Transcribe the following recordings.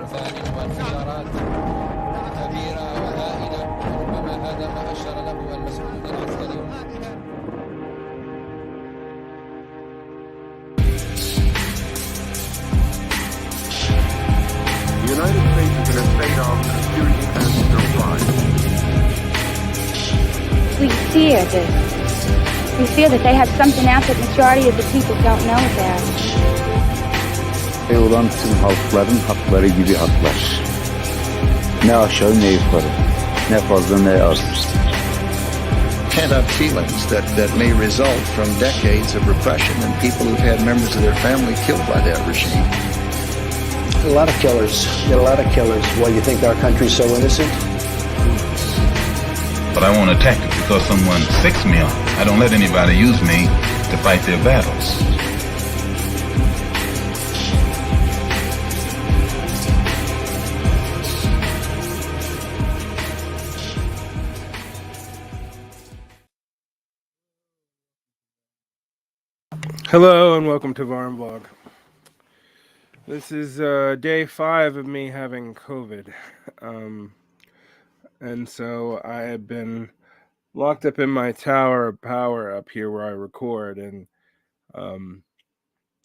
ثانٍ وانفجارات كبيرة وهائلة، وربما هذا ما أشار له المسؤولون العسكريون. The United States is in a state of security and surprise. We fear this. We fear that they have something out that majority of the people don't know about. Olan tüm halkların hakları gibi haklar. Ne aşağı ne yukarı. Ne fazla ne az. Pent-up feelings that may result from decades of repression and people who've had members of their family killed by that regime. A lot of killers. Get a lot of killers. Why, you think our country's so innocent? But I won't attack it because someone fixed me on it. I don't let anybody use me to fight their battles. Hello and welcome to Varn Vlog. This is day 5 of me having COVID. And so I have been locked up in my tower of power up here where I record, and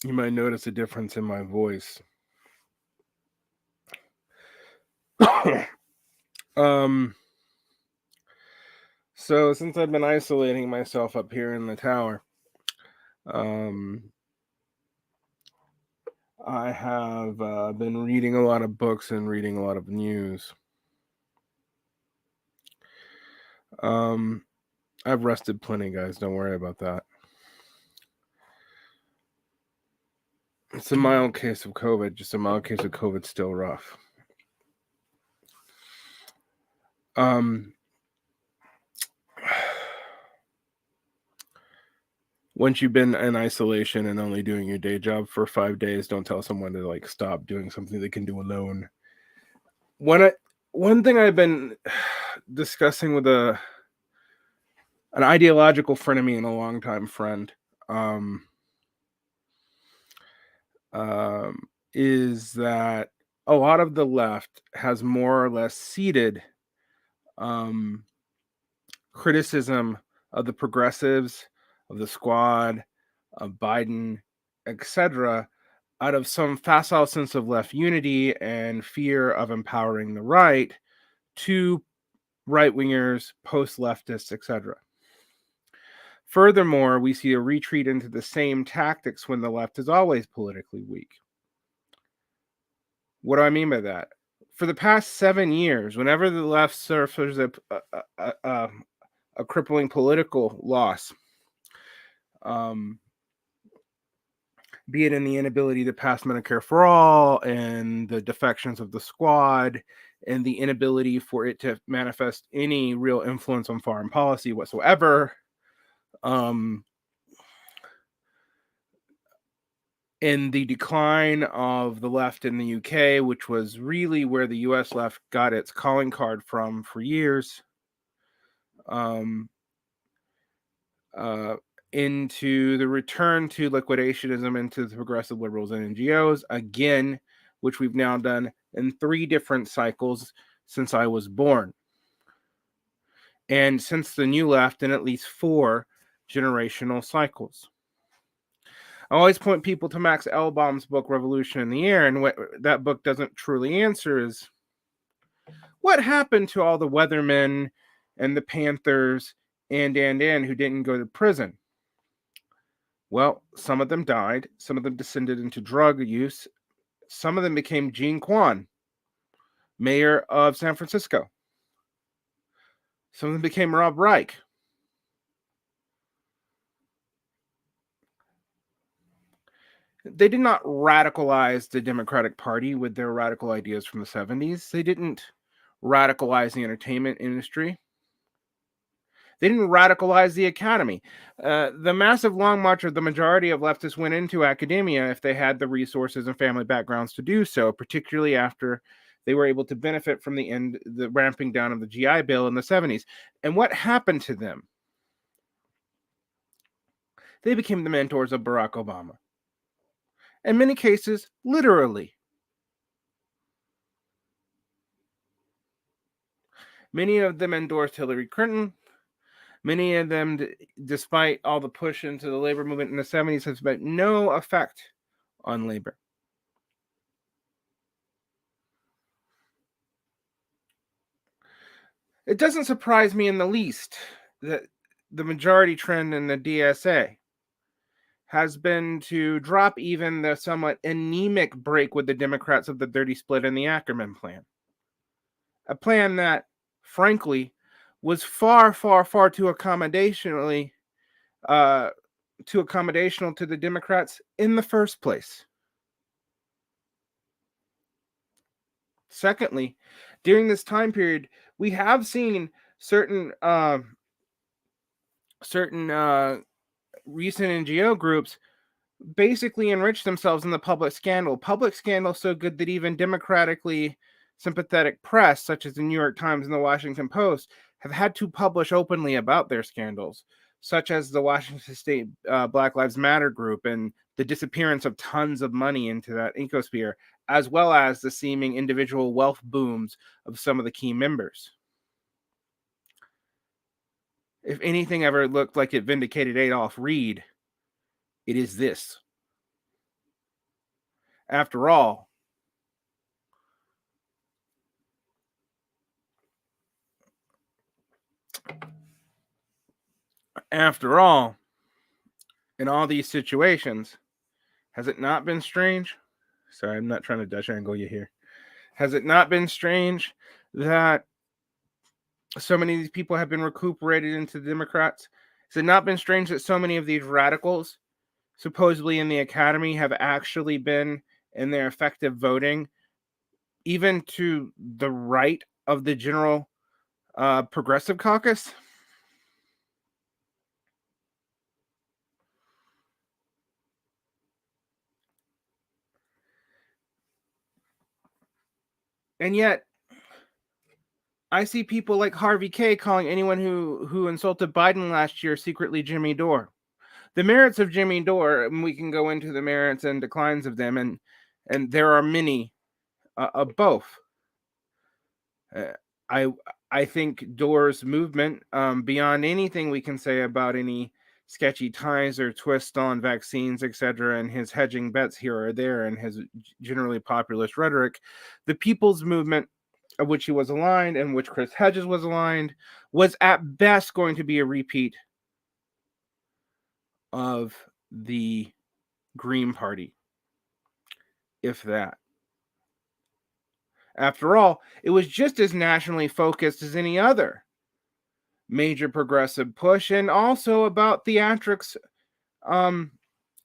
you might notice a difference in my voice. So since I've been isolating myself up here in the tower, I have been reading a lot of books and reading a lot of news. I've rested plenty, guys. Don't worry about that. It's a mild case of COVID. Just a mild case of COVID, still rough. Once you've been in isolation and only doing your day job for 5 days, don't tell someone to stop doing something they can do alone. One thing I've been discussing with an ideological friend of me and a longtime friend is that a lot of the left has more or less ceded criticism of the progressives, of the squad, of Biden, etc., out of some facile sense of left unity and fear of empowering the right to right-wingers, post-leftists, etc. Furthermore, we see a retreat into the same tactics when the left is always politically weak. What do I mean by that? For the past 7 years, whenever the left suffers a crippling political loss, be it in the inability to pass Medicare for all and the defections of the squad and the inability for it to manifest any real influence on foreign policy whatsoever, in the decline of the left in the UK, which was really where the US left got its calling card from for years, into the return to liquidationism, into the progressive liberals and NGOs, again, which we've now done in 3 different cycles since I was born. And since the new left, in at least 4 generational cycles. I always point people to Max Elbaum's book, Revolution in the Air, and what that book doesn't truly answer is, what happened to all the Weathermen and the Panthers and who didn't go to prison? Well, some of them died. Some of them descended into drug use. Some of them became Jean Quan, mayor of San Francisco. Some of them became Rob Reich. They did not radicalize the Democratic Party with their radical ideas from the 70s. They didn't radicalize the entertainment industry. They didn't radicalize the academy. The massive long march of the majority of leftists went into academia if they had the resources and family backgrounds to do so, particularly after they were able to benefit from the ramping down of the GI Bill in the 70s. And what happened to them? They became the mentors of Barack Obama. In many cases, literally. Many of them endorsed Hillary Clinton. Many of them, despite all the push into the labor movement in the 70s, has had no effect on labor. It doesn't surprise me in the least that the majority trend in the DSA has been to drop even the somewhat anemic break with the Democrats of the dirty split and the Ackerman plan. A plan that, frankly, was far, far, far too accommodational to the Democrats in the first place. Secondly, during this time period, we have seen certain recent NGO groups basically enrich themselves in the public scandal. Public scandal so good that even democratically sympathetic press, such as the New York Times and the Washington Post, have had to publish openly about their scandals, such as the Washington State Black Lives Matter group and the disappearance of tons of money into that ecosphere, as well as the seeming individual wealth booms of some of the key members. If anything ever looked like it vindicated Adolph Reed, it is this. After all, in all these situations, has it not been strange? Sorry, I'm not trying to Dutch angle you here. Has it not been strange that so many of these people have been recuperated into the Democrats? Has it not been strange that so many of these radicals, supposedly in the academy, have actually been in their effective voting, even to the right of the general progressive caucus? And yet, I see people like Harvey K calling anyone who insulted Biden last year secretly Jimmy Dore. The merits of Jimmy Dore, and we can go into the merits and declines of them, and there are many of both. I think Dore's movement, beyond anything we can say about any sketchy ties or twists on vaccines, etc., and his hedging bets here or there, and his generally populist rhetoric, the people's movement, of which he was aligned and which Chris Hedges was aligned, was at best going to be a repeat of the Green Party, if that. After all, it was just as nationally focused as any other major progressive push, and also about theatrics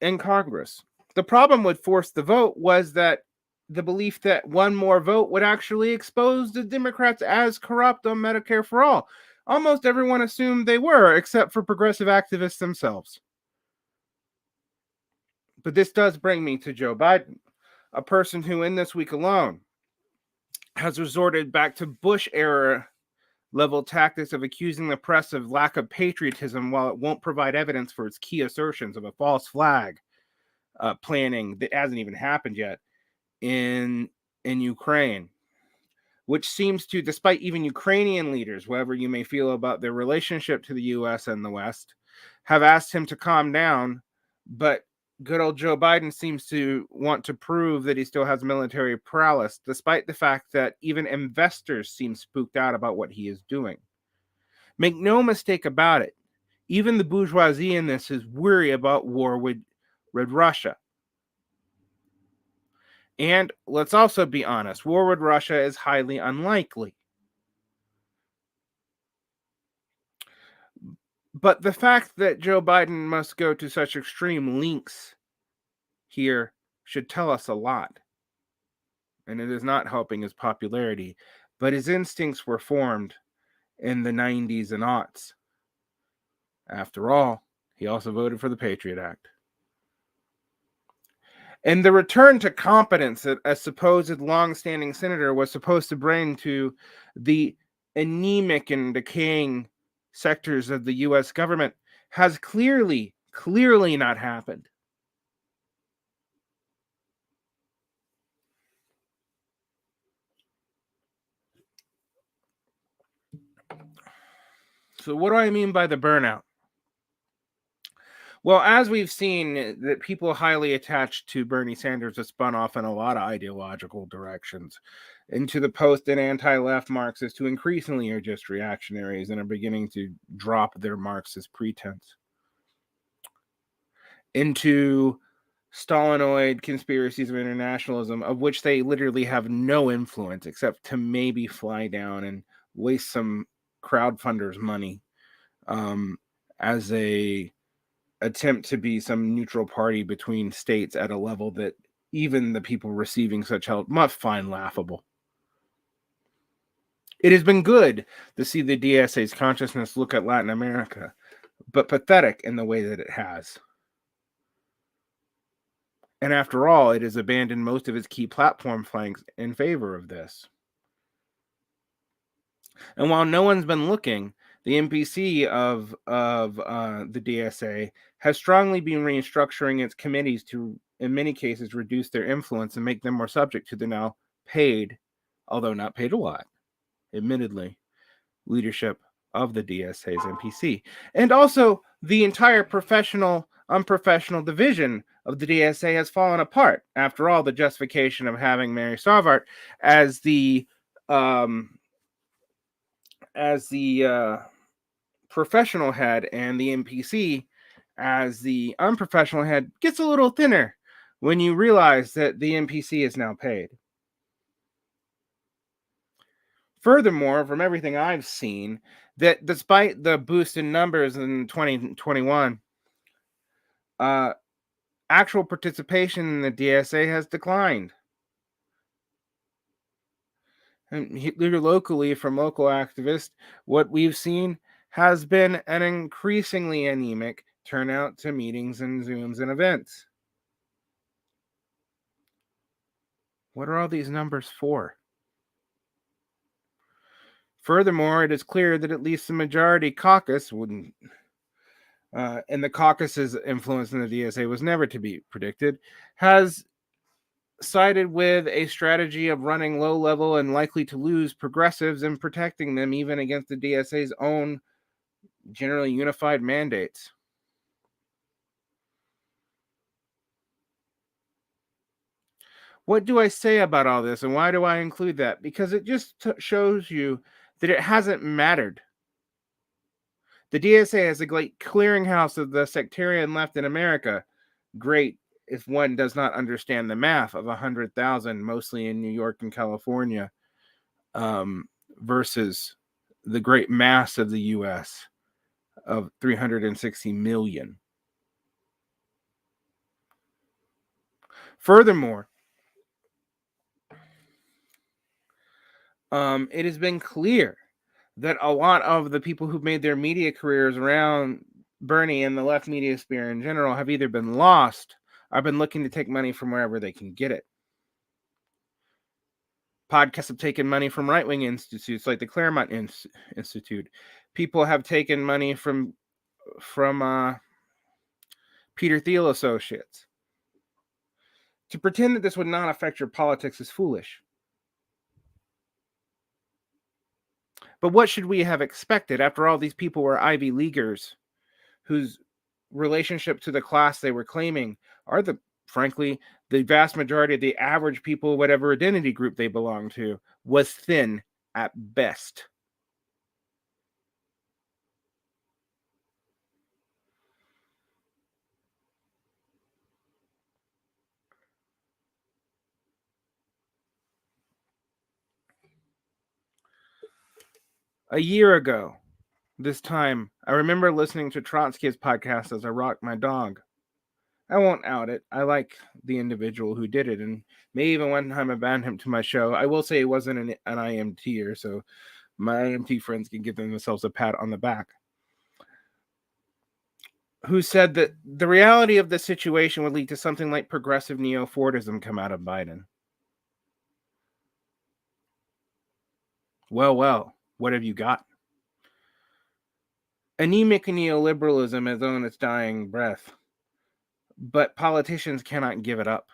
in Congress. The problem with Force the Vote was that the belief that one more vote would actually expose the Democrats as corrupt on Medicare for all. Almost everyone assumed they were, except for progressive activists themselves. But this does bring me to Joe Biden, a person who in this week alone has resorted back to Bush-era level tactics of accusing the press of lack of patriotism while it won't provide evidence for its key assertions of a false flag planning that hasn't even happened yet in Ukraine, which seems to, despite even Ukrainian leaders, whatever you may feel about their relationship to the U.S. and the West, have asked him to calm down. But good old Joe Biden seems to want to prove that he still has military prowess, despite the fact that even investors seem spooked out about what he is doing. Make no mistake about it, even the bourgeoisie in this is weary about war with Russia. And let's also be honest, war with Russia is highly unlikely. But the fact that Joe Biden must go to such extreme lengths here should tell us a lot. And it is not helping his popularity, but his instincts were formed in the 90s and aughts. After all, he also voted for the Patriot Act. And the return to competence that a supposed long-standing senator was supposed to bring to the anemic and decaying sectors of the U.S. government has clearly not happened. So what do I mean by the burnout? Well, as we've seen, that people highly attached to Bernie Sanders have spun off in a lot of ideological directions, into the post and anti-left Marxists, who increasingly are just reactionaries and are beginning to drop their Marxist pretense, into Stalinoid conspiracies of internationalism, of which they literally have no influence except to maybe fly down and waste some crowdfunders' money as a attempt to be some neutral party between states at a level that even the people receiving such help must find laughable. It has been good to see the DSA's consciousness look at Latin America, but pathetic in the way that it has. And after all, it has abandoned most of its key platform flanks in favor of this. And while no one's been looking, the MPC of the DSA has strongly been restructuring its committees to, in many cases, reduce their influence and make them more subject to the now paid, although not paid a lot, admittedly, leadership of the DSA's MPC. And also, the entire unprofessional division of the DSA has fallen apart. After all, the justification of having Mary Savart as the professional head and the MPC as the unprofessional head gets a little thinner when you realize that the MPC is now paid. Furthermore, from everything I've seen, that despite the boost in numbers in 2021, actual participation in the DSA has declined. And here locally, from local activists, what we've seen has been an increasingly anemic turnout to meetings and Zooms and events. What are all these numbers for? Furthermore, it is clear that at least the majority caucus wouldn't, and the caucus's influence in the DSA was never to be predicted, has sided with a strategy of running low level and likely to lose progressives and protecting them even against the DSA's own generally unified mandates. What do I say about all this, and why do I include that? Because it just shows you that it hasn't mattered. The DSA is a great clearinghouse of the sectarian left in America. Great if one does not understand the math of 100,000, mostly in New York and California, versus the great mass of the U.S. of 360 million. Furthermore, it has been clear that a lot of the people who've made their media careers around Bernie and the left media sphere in general have either been lost or been looking to take money from wherever they can get it. Podcasts have taken money from right-wing institutes like the Claremont Institute. People have taken money from Peter Thiel Associates. To pretend that this would not affect your politics is foolish. But what should we have expected? After all, these people were Ivy Leaguers whose relationship to the class they were claiming are frankly, the vast majority of the average people, whatever identity group they belong to, was thin at best. A year ago, this time, I remember listening to Trotsky's podcast as I rocked my dog. I won't out it. I like the individual who did it, and may even one time abandon him to my show. I will say he wasn't an IMTer, so my IMT friends can give themselves a pat on the back. Who said that the reality of the situation would lead to something like progressive neo-Fordism come out of Biden. Well, what have you got? Anemic neoliberalism is on its dying breath, but politicians cannot give it up.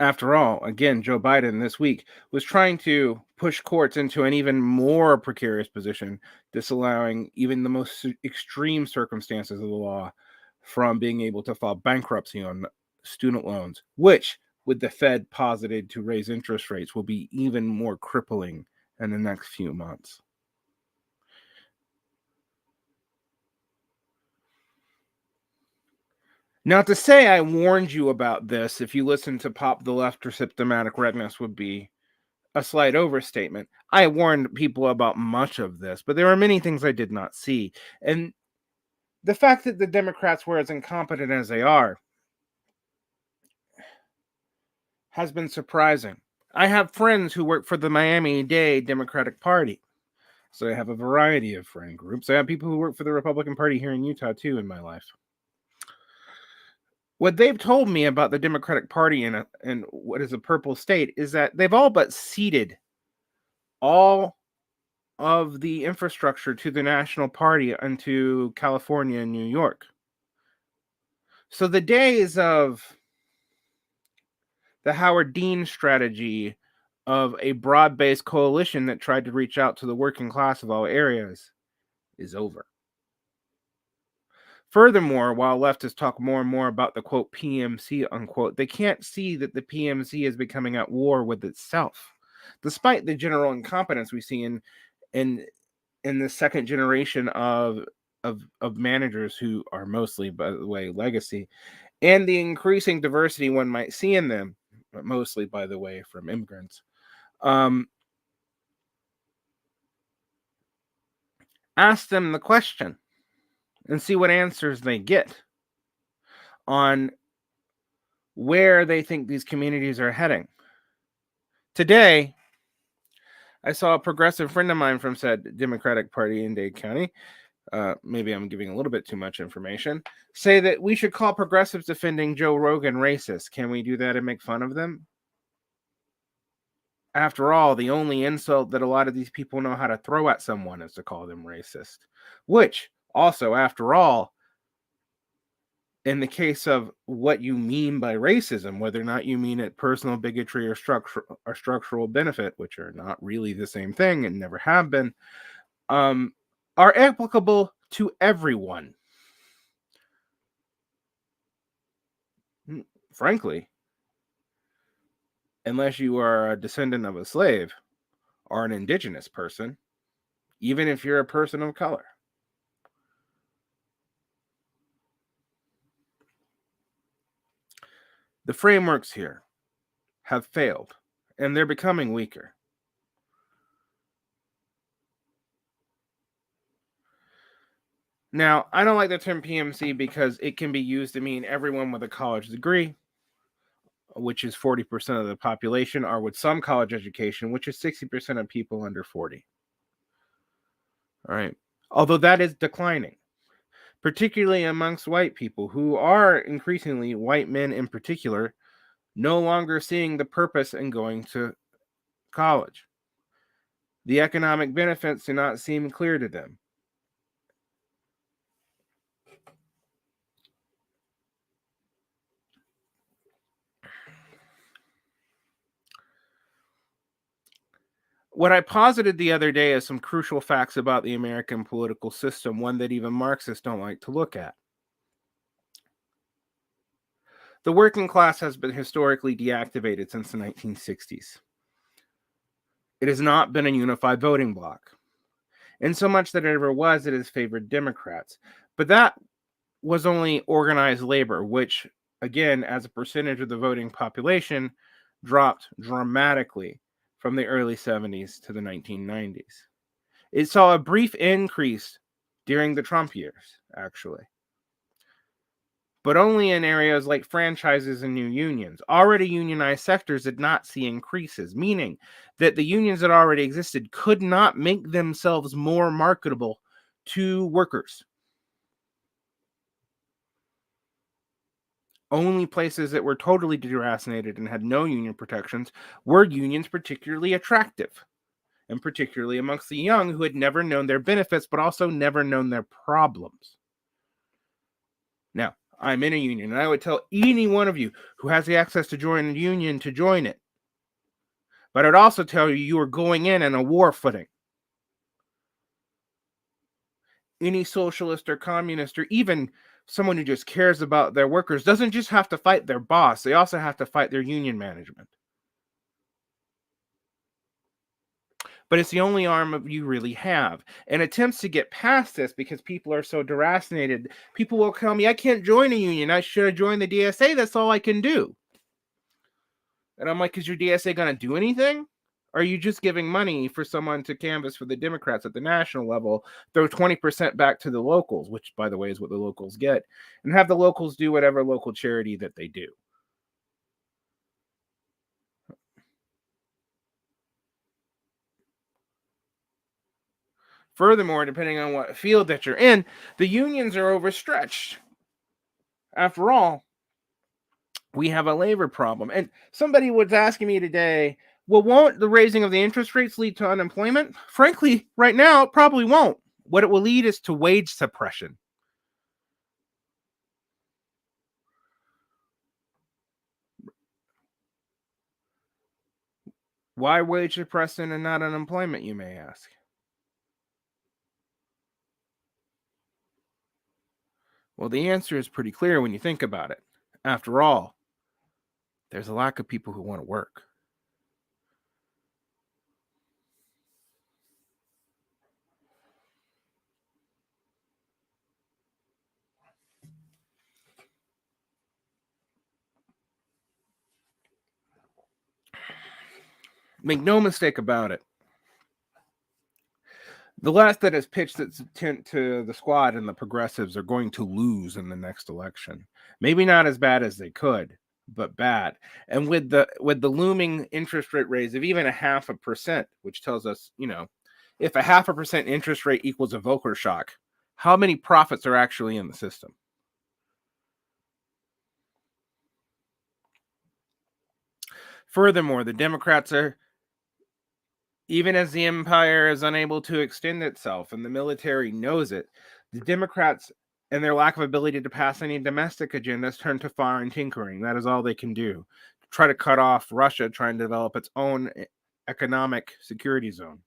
After all, again, Joe Biden this week was trying to push courts into an even more precarious position, disallowing even the most extreme circumstances of the law from being able to file bankruptcy on student loans, which, with the Fed posited to raise interest rates, will be even more crippling in the next few months. Now, to say I warned you about this, if you listen to Pop the Left or Symptomatic Redness, would be a slight overstatement. I warned people about much of this, but there are many things I did not see. And the fact that the Democrats were as incompetent as they are has been surprising. I have friends who work for the Miami-Dade Democratic Party. So I have a variety of friend groups. I have people who work for the Republican Party here in Utah, too, in my life. What they've told me about the Democratic Party in what is a purple state is that they've all but ceded all of the infrastructure to the National Party and to California and New York. So the days of the Howard Dean strategy of a broad-based coalition that tried to reach out to the working class of all areas is over. Furthermore, while leftists talk more and more about the, quote, PMC, unquote, they can't see that the PMC is becoming at war with itself. Despite the general incompetence we see in the second generation of managers who are mostly, by the way, legacy, and the increasing diversity one might see in them, mostly, by the way, from immigrants. Ask them the question and see what answers they get on where they think these communities are heading. Today, I saw a progressive friend of mine from said Democratic Party in Dade County, maybe I'm giving a little bit too much information, say that we should call progressives defending Joe Rogan racist. Can we do that and make fun of them? After all, the only insult that a lot of these people know how to throw at someone is to call them racist. Which, also, after all, in the case of what you mean by racism, whether or not you mean it personal bigotry or structural benefit, which are not really the same thing and never have been, are applicable to everyone. Frankly, unless you are a descendant of a slave or an indigenous person, even if you're a person of color. The frameworks here have failed, and they're becoming weaker. Now, I don't like the term PMC because it can be used to mean everyone with a college degree, which is 40% of the population, or with some college education, which is 60% of people under 40. All right. Although that is declining, particularly amongst white people who are increasingly, white men in particular, no longer seeing the purpose in going to college. The economic benefits do not seem clear to them. What I posited the other day is some crucial facts about the American political system, one that even Marxists don't like to look at. The working class has been historically deactivated since the 1960s. It has not been a unified voting bloc. In so much that it ever was, it has favored Democrats. But that was only organized labor, which, again, as a percentage of the voting population, dropped dramatically from the early 70s to the 1990s. It saw a brief increase during the Trump years, actually, but only in areas like franchises and new unions. Already unionized sectors did not see increases, meaning that the unions that already existed could not make themselves more marketable to workers. Only places that were totally deracinated and had no union protections were unions particularly attractive, and particularly amongst the young who had never known their benefits, but also never known their problems. Now, I'm in a union, and I would tell any one of you who has the access to join a union to join it. But I'd also tell you you are going in a war footing. Any socialist or communist or even someone who just cares about their workers doesn't just have to fight their boss, they also have to fight their union management. But it's the only arm you really have. And attempts to get past this, because people are so deracinated, people will tell me, I can't join a union. Should I join the DSA? That's all I can do. And I'm like, is your DSA going to do anything? Or are you just giving money for someone to canvass for the Democrats at the national level, throw 20% back to the locals, which, by the way, is what the locals get, and have the locals do whatever local charity that they do? Furthermore, depending on what field that you're in, the unions are overstretched. After all, we have a labor problem. And somebody was asking me today, well, won't the raising of the interest rates lead to unemployment? Frankly, right now, it probably won't. What it will lead is to wage suppression. Why wage suppression and not unemployment, you may ask? Well, the answer is pretty clear when you think about it. After all, there's a lack of people who want to work. Make no mistake about it. The last that has pitched its tent to the squad and the progressives are going to lose in the next election. Maybe not as bad as they could, but bad. And with the looming interest rate raise of even 0.5%, which tells us, if 0.5% interest rate equals a Volcker shock, how many profits are actually in the system? Furthermore, the Democrats are, even as the empire is unable to extend itself and the military knows it, the Democrats and their lack of ability to pass any domestic agendas turn to foreign tinkering. That is all they can do. Try to cut off Russia trying to develop its own economic security zone.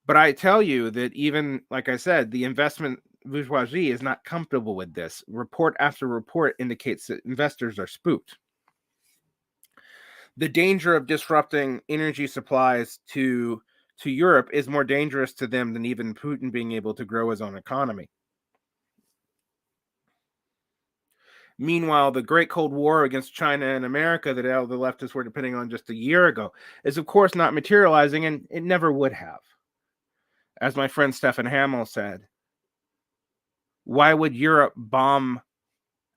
But I tell you that even, like I said, the investment bourgeoisie is not comfortable with this. Report after report indicates that investors are spooked. The danger of disrupting energy supplies to Europe is more dangerous to them than even Putin being able to grow his own economy. Meanwhile, the Great Cold War against China and America that all the leftists were depending on just a year ago is, of course, not materializing, and it never would have. As my friend Stefan Hamill said, why would Europe bomb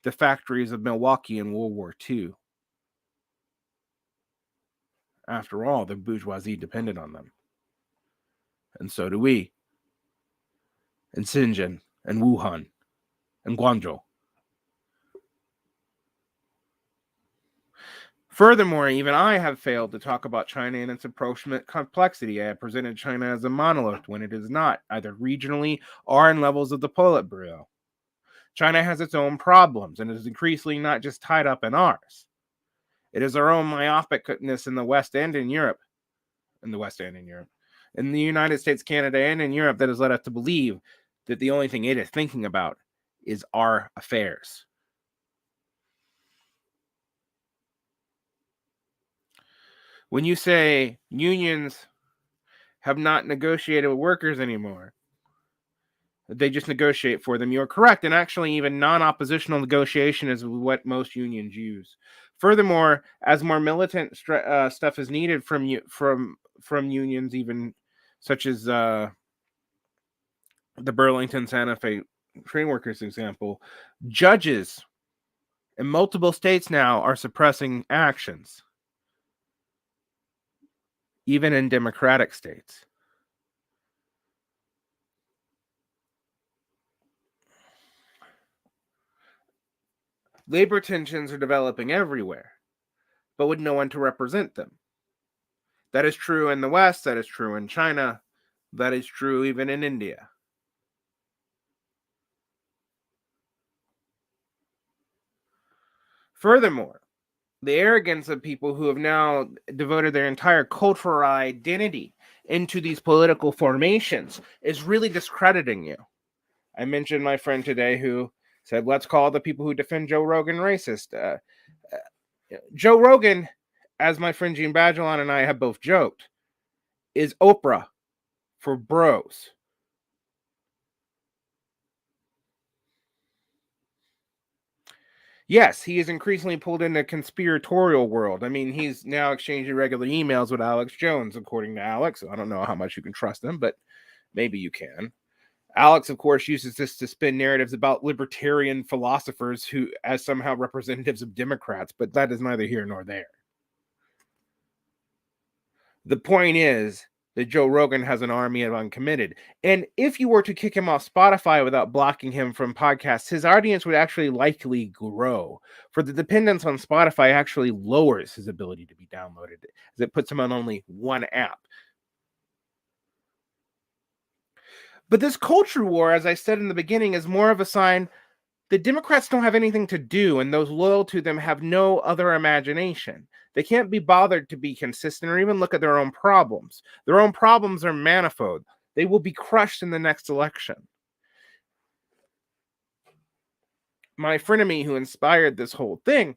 the factories of Milwaukee in World War II? After all, the bourgeoisie depended on them. And so do we. And Shenzhen, and Wuhan, and Guangzhou. Furthermore, even I have failed to talk about China and its approximate complexity. I have presented China as a monolith when it is not, either regionally or in levels of the Politburo. China has its own problems and is increasingly not just tied up in ours. It is our own myopicness in the West and in Europe. In the United States, Canada, and in Europe that has led us to believe that the only thing it is thinking about is our affairs. When you say unions have not negotiated with workers anymore, they just negotiate for them, you're correct. And actually, even non-oppositional negotiation is what most unions use. Furthermore, as more militant stuff is needed from unions, even such as the Burlington Santa Fe train workers example, judges in multiple states now are suppressing actions, even in democratic states. Labor tensions are developing everywhere, but with no one to represent them. That is true in the West, that is true in China, that is true even in India. Furthermore, the arrogance of people who have now devoted their entire cultural identity into these political formations is really discrediting you. I mentioned my friend today who said, let's call the people who defend Joe Rogan racist. Joe Rogan, as my friend Jean Badgelon and I have both joked, is Oprah for bros. Yes, he is increasingly pulled into a conspiratorial world. I mean, he's now exchanging regular emails with Alex Jones, according to Alex. I don't know how much you can trust him, but maybe you can. Alex, of course, uses this to spin narratives about libertarian philosophers who as somehow representatives of Democrats, but that is neither here nor there. The point is that Joe Rogan has an army of uncommitted. And if you were to kick him off Spotify without blocking him from podcasts, his audience would actually likely grow. For the dependence on Spotify actually lowers his ability to be downloaded, as it puts him on only one app. But this culture war, as I said in the beginning, is more of a sign the Democrats don't have anything to do, and those loyal to them have no other imagination. They can't be bothered to be consistent or even look at their own problems. Their own problems are manifold. They will be crushed in the next election. My frenemy who inspired this whole thing,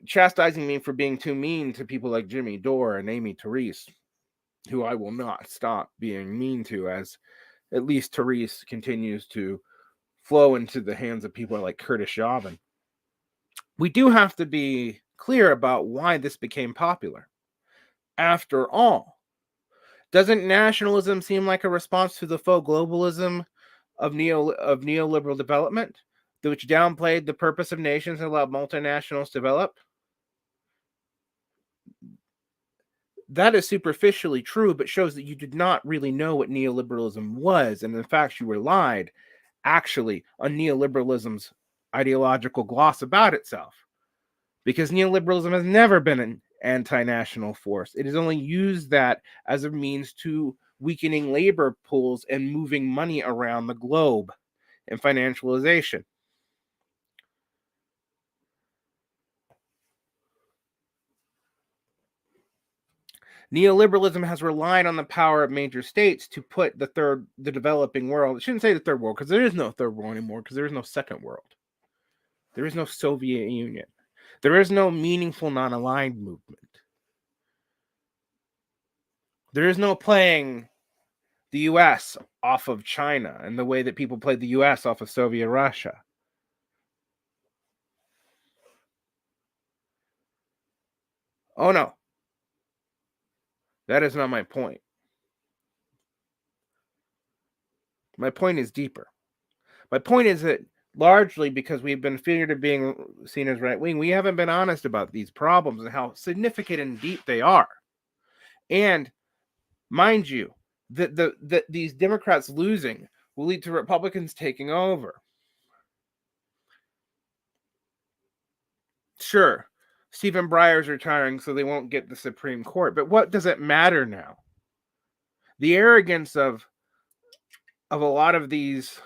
chastising me for being too mean to people like Jimmy Dore and Amy Therese, who I will not stop being mean to, as at least Therese continues to flow into the hands of people like Curtis Yavin. We do have to be clear about why this became popular. After all, doesn't nationalism seem like a response to the faux globalism of neoliberal development, which downplayed the purpose of nations and allowed multinationals to develop? That is superficially true, but shows that you did not really know what neoliberalism was, and in fact, you relied actually on neoliberalism's ideological gloss about itself. Because neoliberalism has never been an anti-national force. It has only used that as a means to weakening labor pools and moving money around the globe and financialization. Neoliberalism has relied on the power of major states to put the developing world, I shouldn't say the third world, because there is no third world anymore, because there is no second world. There is no Soviet Union. There is no meaningful non-aligned movement. There is no playing the US off of China and the way that people played the US off of Soviet Russia. Oh no. That is not my point. My point is deeper. My point is that largely because we've been feared of being seen as right-wing, we haven't been honest about these problems and how significant and deep they are. And mind you, that these Democrats losing will lead to Republicans taking over. Sure, Stephen Breyer's retiring, so they won't get the Supreme Court. But what does it matter now? The arrogance of a lot of these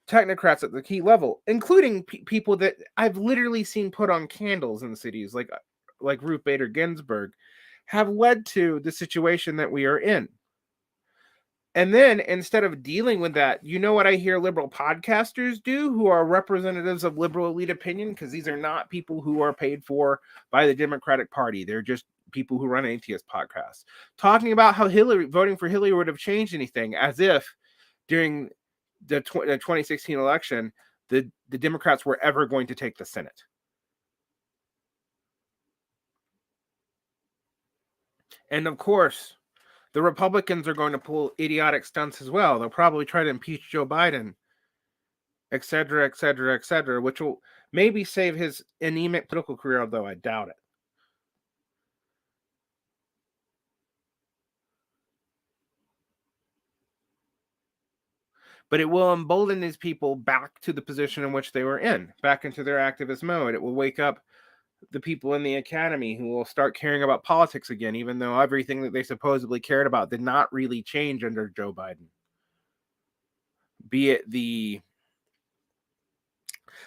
technocrats at the key level, including people that I've literally seen put on candles in cities like Ruth Bader Ginsburg, have led to the situation that we are in. And then instead of dealing with that, you know what I hear liberal podcasters do who are representatives of liberal elite opinion? Because these are not people who are paid for by the Democratic Party. They're just people who run atheist podcasts. Talking about how voting for Hillary would have changed anything, as if during the 2016 election, the Democrats were ever going to take the Senate. And of course, the Republicans are going to pull idiotic stunts as well. They'll probably try to impeach Joe Biden, et cetera, et cetera, et cetera, which will maybe save his anemic political career, although I doubt it. But it will embolden these people back to the position in which they were in, back into their activist mode. It will wake up the people in the academy who will start caring about politics again, even though everything that they supposedly cared about did not really change under Joe Biden. Be it the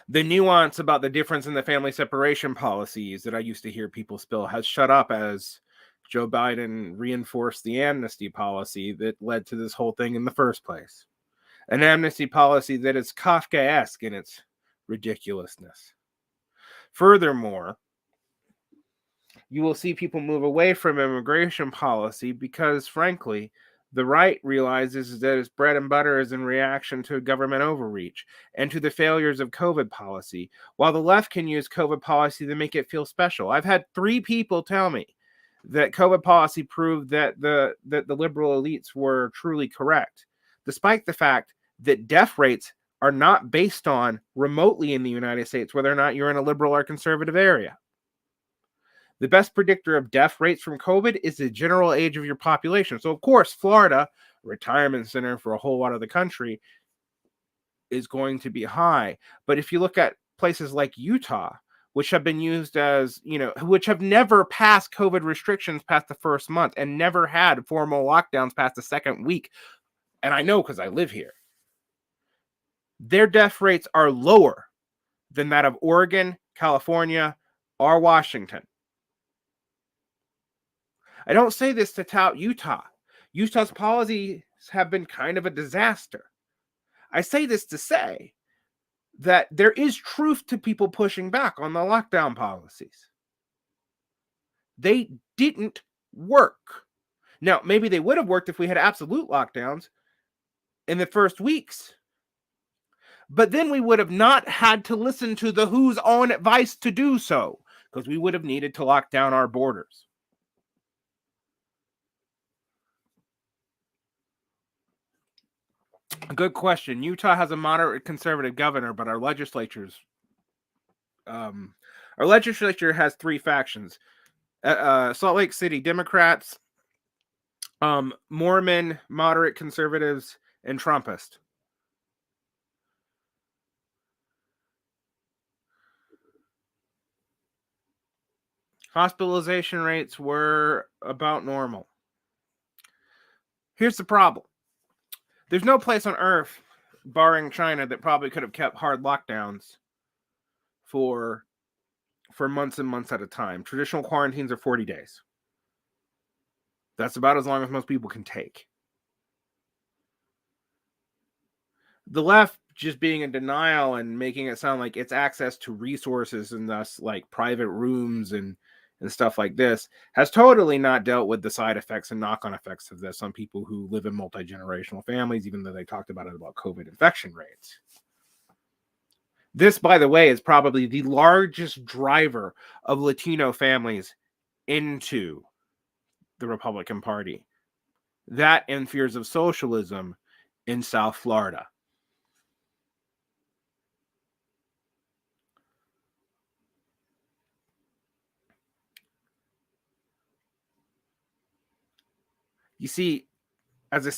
The nuance about the difference in the family separation policies that I used to hear people spill has shut up as Joe Biden reinforced the amnesty policy that led to this whole thing in the first place. An amnesty policy that is Kafkaesque in its ridiculousness. Furthermore, you will see people move away from immigration policy because, frankly, the right realizes that its bread and butter is in reaction to government overreach and to the failures of COVID policy, while the left can use COVID policy to make it feel special. I've had 3 people tell me that COVID policy proved that the liberal elites were truly correct, despite the fact that death rates are not based on remotely in the United States whether or not you're in a liberal or conservative area. The best predictor of death rates from COVID is the general age of your population. So, of course, Florida, retirement center for a whole lot of the country, is going to be high. But if you look at places like Utah, which have been used as, which have never passed COVID restrictions past the first month and never had formal lockdowns past the second week, and I know because I live here, their death rates are lower than that of Oregon, California, or Washington. I don't say this to tout Utah. Utah's policies have been kind of a disaster. I say this to say that there is truth to people pushing back on the lockdown policies. They didn't work. Now, maybe they would have worked if we had absolute lockdowns in the first weeks. But then we would have not had to listen to the WHO's own advice to do so, because we would have needed to lock down our borders. A good question. Utah has a moderate conservative governor, but our legislature has 3 factions. Salt Lake City Democrats, Mormon moderate conservatives, and Trumpist. Hospitalization rates were about normal. Here's the problem. There's no place on earth, barring China, that probably could have kept hard lockdowns for months and months at a time. Traditional quarantines are 40 days. That's about as long as most people can take. The left just being in denial and making it sound like it's access to resources and thus like private rooms and stuff like this has totally not dealt with the side effects and knock-on effects of this on people who live in multi-generational families, even though they talked about COVID infection rates. This, by the way, is probably the largest driver of Latino families into the Republican Party. That and fears of socialism in South Florida. You see, as a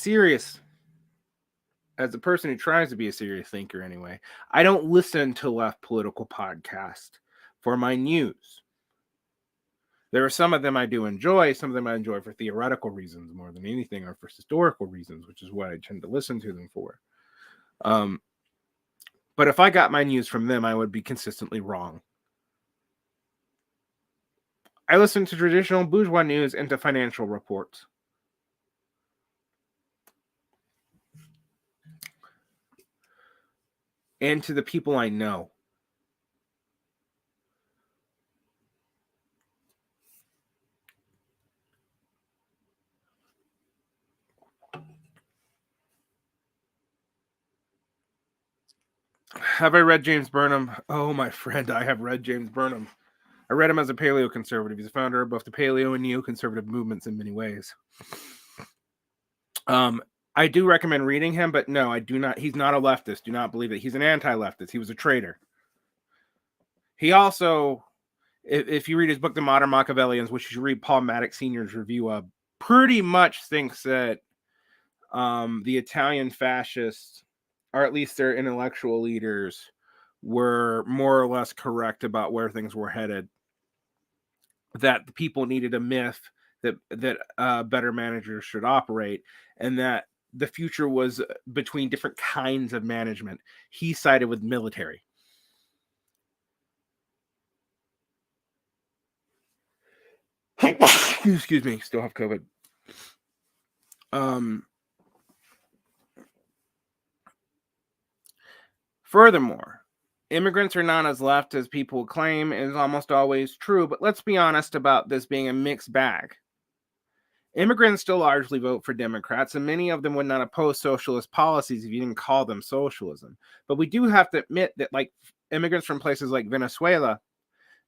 person who tries to be a serious thinker anyway, I don't listen to left political podcasts for my news. There are some of them I do enjoy. Some of them I enjoy for theoretical reasons more than anything, or for historical reasons, which is what I tend to listen to them for. But if I got my news from them, I would be consistently wrong. I listen to traditional bourgeois news and to financial reports. And to the people I know. Have I read James Burnham? Oh, my friend, I have read James Burnham. I read him as a paleoconservative. He's a founder of both the paleo and neoconservative movements in many ways. I do recommend reading him, but no, I do not. He's not a leftist. Do not believe it. He's an anti-leftist. He was a traitor. He also, if you read his book, The Modern Machiavellians, which you should read Paul Maddox Sr.'s review of, pretty much thinks that the Italian fascists, or at least their intellectual leaders, were more or less correct about where things were headed. That the people needed a myth that better managers should operate, and that the future was between different kinds of management. He sided with military. Excuse me, still have COVID. Furthermore, immigrants are not as left as people claim is almost always true, but let's be honest about this being a mixed bag. Immigrants still largely vote for Democrats, and many of them would not oppose socialist policies if you didn't call them socialism. But we do have to admit that, like, immigrants from places like Venezuela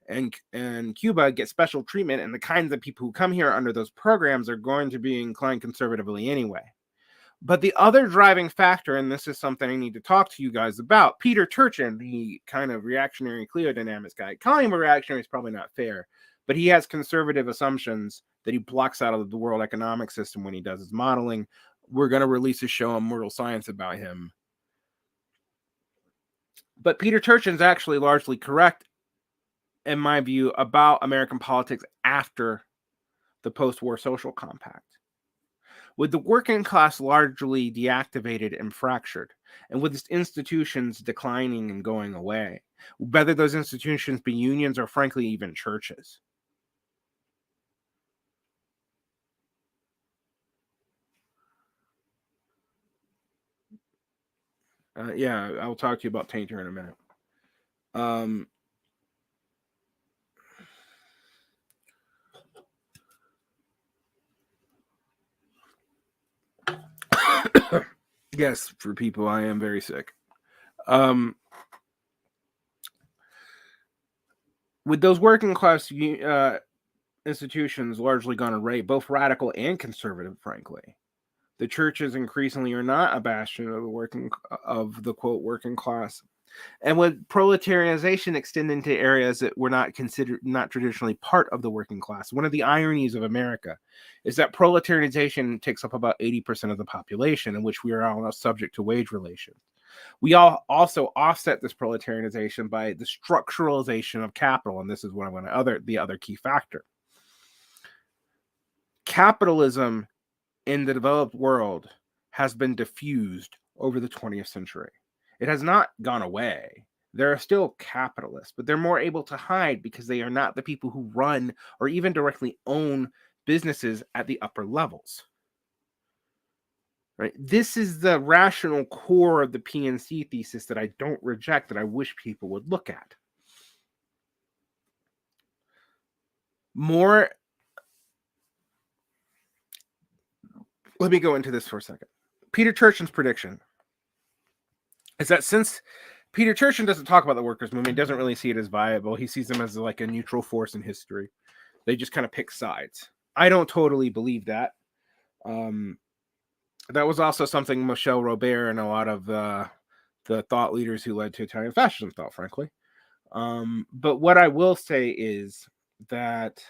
and Cuba get special treatment, and the kinds of people who come here under those programs are going to be inclined conservatively anyway. But the other driving factor, and this is something I need to talk to you guys about, Peter Turchin, the kind of reactionary Cleodynamics guy, calling him a reactionary is probably not fair, but he has conservative assumptions that he blocks out of the world economic system when he does his modeling. We're going to release a show on Mortal Science about him. But Peter Turchin's actually largely correct, in my view, about American politics after the post-war social compact. With the working class largely deactivated and fractured, and with its institutions declining and going away, whether those institutions be unions or frankly even churches. Yeah, I'll talk to you about Tainter in a minute. Yes, for people, I am very sick. With those working class institutions largely gone away, both radical and conservative, frankly, the churches increasingly are not a bastion of the quote working class. And with proletarianization extending to areas that were not traditionally part of the working class, one of the ironies of America is that proletarianization takes up about 80% of the population, in which we are all subject to wage relations. We all also offset this proletarianization by the structuralization of capital, and this is what I'm going to the other key factor. Capitalism in the developed world has been diffused over the 20th century. It has not gone away. There are still capitalists, but they're more able to hide because they are not the people who run or even directly own businesses at the upper levels. Right? This is the rational core of the PNC thesis that I don't reject, that I wish people would look at. Let me go into this for a second. Peter Turchin's prediction is that since Peter Turchin doesn't talk about the workers' movement, he doesn't really see it as viable. He sees them as like a neutral force in history. They just kind of pick sides. I don't totally believe that. That was also something Michel Robert and a lot of the thought leaders who led to Italian fascism thought, frankly. But what I will say is that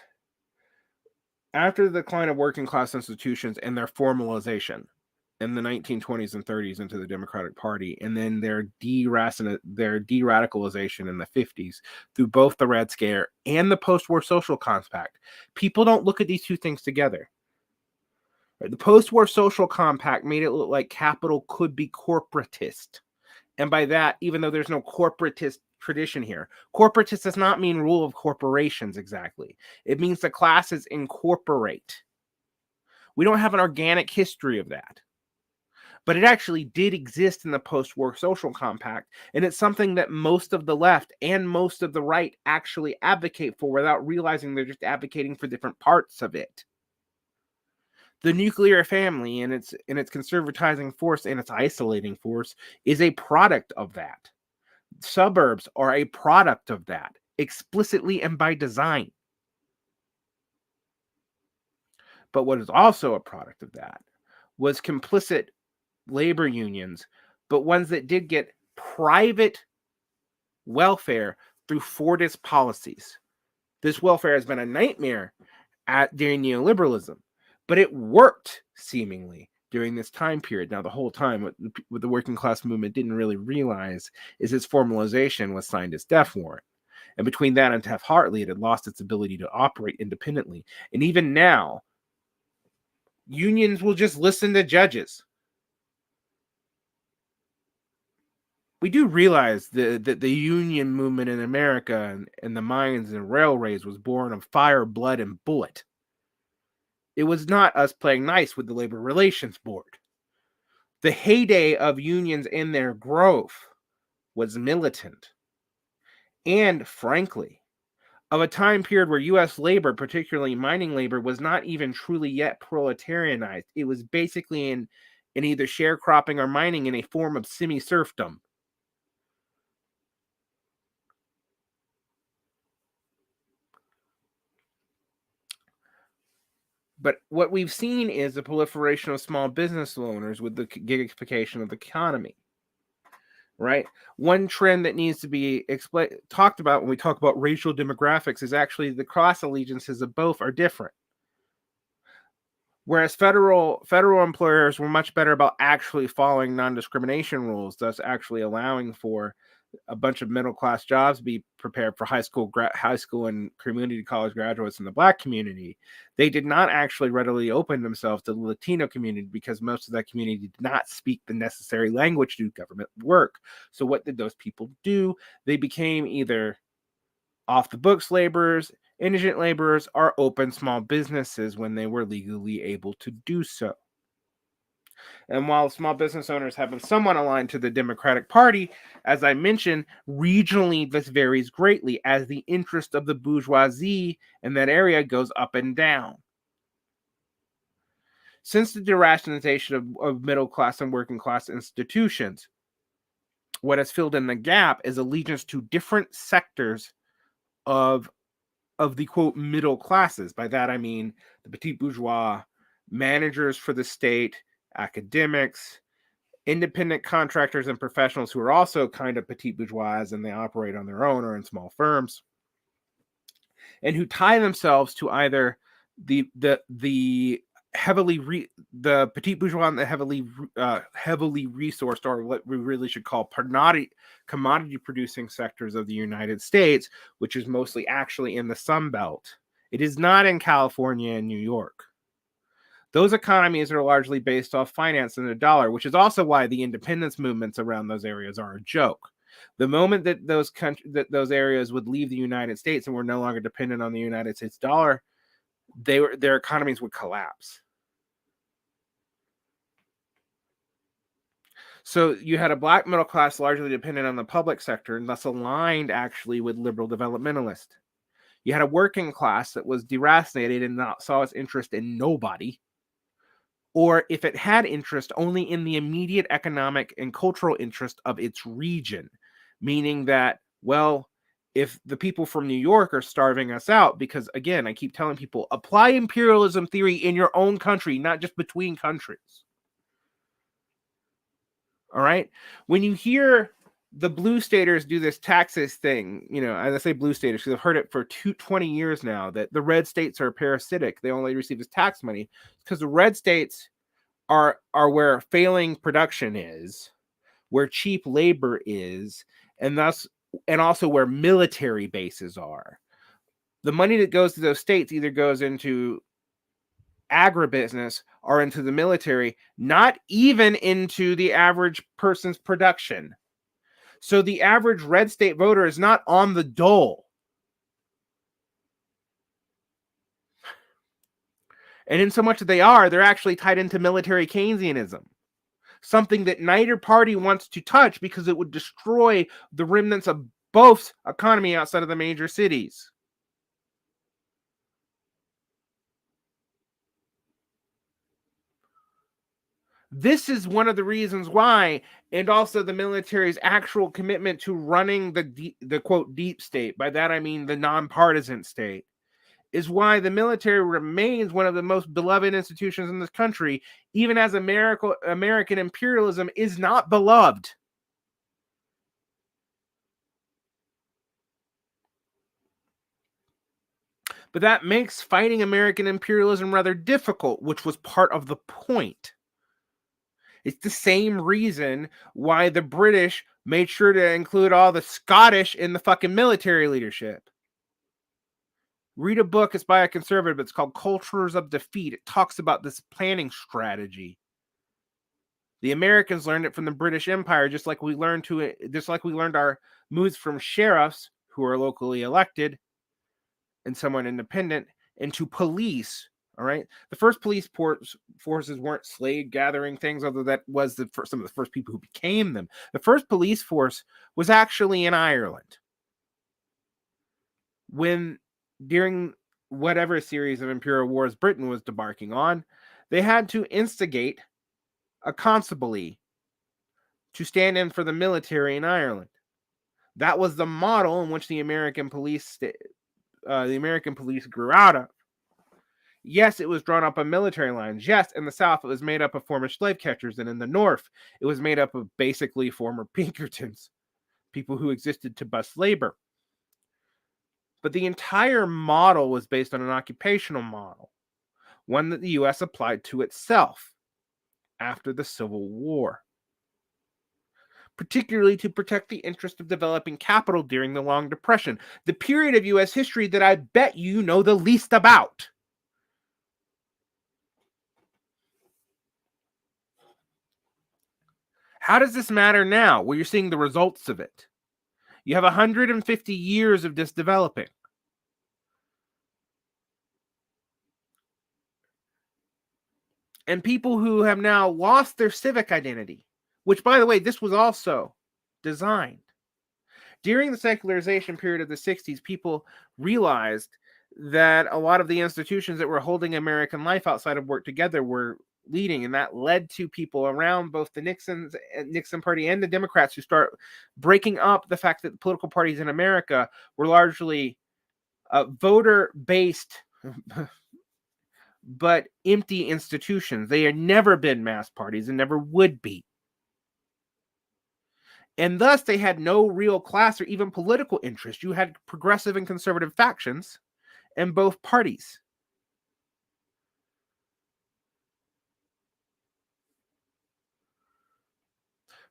after the decline of working class institutions and their formalization in the 1920s and 30s into the Democratic Party, and then their de-radicalization in the 50s through both the Red Scare and the post-war social compact, people don't look at these two things together. The post-war social compact made it look like capital could be corporatist. And by that, even though there's no corporatist tradition here, corporatist does not mean rule of corporations exactly. It means the classes incorporate. We don't have an organic history of that. But it actually did exist in the post-war social compact, and it's something that most of the left and most of the right actually advocate for without realizing they're just advocating for different parts of it. The nuclear family and its conservatizing force and its isolating force is a product of that. Suburbs are a product of that, explicitly and by design. But what is also a product of that was complicit labor unions, but ones that did get private welfare through Fordist policies. This welfare has been a nightmare during neoliberalism, but it worked seemingly during this time period. Now, the whole time, what the working class movement didn't really realize is its formalization was signed as death warrant. And between that and Taft-Hartley, it had lost its ability to operate independently. And even now, unions will just listen to judges. We do realize that the union movement in America and the mines and railways was born of fire, blood, and bullet. It was not us playing nice with the Labor Relations Board. The heyday of unions and their growth was militant. And frankly, of a time period where U.S. labor, particularly mining labor, was not even truly yet proletarianized. It was basically in either sharecropping or mining in a form of semi-serfdom. But what we've seen is the proliferation of small business owners with the gigification of the economy. Right? One trend that needs to be talked about when we talk about racial demographics is actually the cross allegiances of both are different. Whereas federal employers were much better about actually following non-discrimination rules, thus actually allowing for a bunch of middle-class jobs to be prepared for high school and community college graduates in the Black community. They did not actually readily open themselves to the Latino community because most of that community did not speak the necessary language to do government work. So what did those people do? They became either off-the-books laborers, indigent laborers, or open small businesses when they were legally able to do so. And while small business owners have been somewhat aligned to the Democratic Party, as I mentioned, regionally this varies greatly as the interest of the bourgeoisie in that area goes up and down. Since the derationalization of middle class and working class institutions, what has filled in the gap is allegiance to different sectors of the quote middle classes. By that I mean the petit bourgeois, managers for the state, academics, independent contractors and professionals who are also kind of petit bourgeois and they operate on their own or in small firms, and who tie themselves to either the petit bourgeois and the heavily resourced, or what we really should call commodity producing sectors of the United States, which is mostly actually in the Sun Belt. It is not in California and New York. Those economies are largely based off finance and the dollar, which is also why the independence movements around those areas are a joke. The moment that those areas would leave the United States and were no longer dependent on the United States dollar, their economies would collapse. So you had a Black middle class largely dependent on the public sector and thus aligned actually with liberal developmentalists. You had a working class that was deracinated and not saw its interest in nobody, or if it had interest, only in the immediate economic and cultural interest of its region, meaning that, well, if the people from New York are starving us out, because again, I keep telling people, apply imperialism theory in your own country, not just between countries. All right? When you hear the blue staters do this taxes thing, as I say blue staters because I've heard it for 20 years now, that the red states are parasitic. They only receive this tax money because the red states are where failing production is, where cheap labor is, and also where military bases are. The money that goes to those states either goes into agribusiness or into the military, not even into the average person's production. So the average red state voter is not on the dole. And in so much that they're actually tied into military Keynesianism, something that neither party wants to touch because it would destroy the remnants of both economy outside of the major cities. This is one of the reasons why, and also the military's actual commitment to running the quote deep state, by that I mean the nonpartisan state, is why the military remains one of the most beloved institutions in this country, even as American imperialism is not beloved. But that makes fighting American imperialism rather difficult, which was part of the point. It's the same reason why the British made sure to include all the Scottish in the fucking military leadership. Read a book, it's by a conservative, it's called Cultures of Defeat. It talks about this planning strategy. The Americans learned it from the British Empire, just like we learned our moves from sheriffs, who are locally elected and somewhat independent, into police, All right. The first police forces weren't slave gathering things, although that was some of the first people who became them. The first police force was actually in Ireland. When, during whatever series of imperial wars Britain was debarking on, they had to instigate a constable to stand in for the military in Ireland. That was the model in which the American police grew out of. Yes, it was drawn up on military lines. Yes, in the South, it was made up of former slave catchers. And in the North, it was made up of basically former Pinkertons, people who existed to bust labor. But the entire model was based on an occupational model, one that the U.S. applied to itself after the Civil War, particularly to protect the interest of developing capital during the Long Depression, the period of U.S. history that I bet you know the least about. How does this matter now? Well, you're seeing the results of it. You have 150 years of this developing. And people who have now lost their civic identity, which, by the way, this was also designed. During the secularization period of the 60s, people realized that a lot of the institutions that were holding American life outside of work together were leading, and that led to people around both the Nixon party and the Democrats who start breaking up the fact that the political parties in America were largely voter-based but empty institutions. They had never been mass parties and never would be. And thus, they had no real class or even political interest. You had progressive and conservative factions in both parties.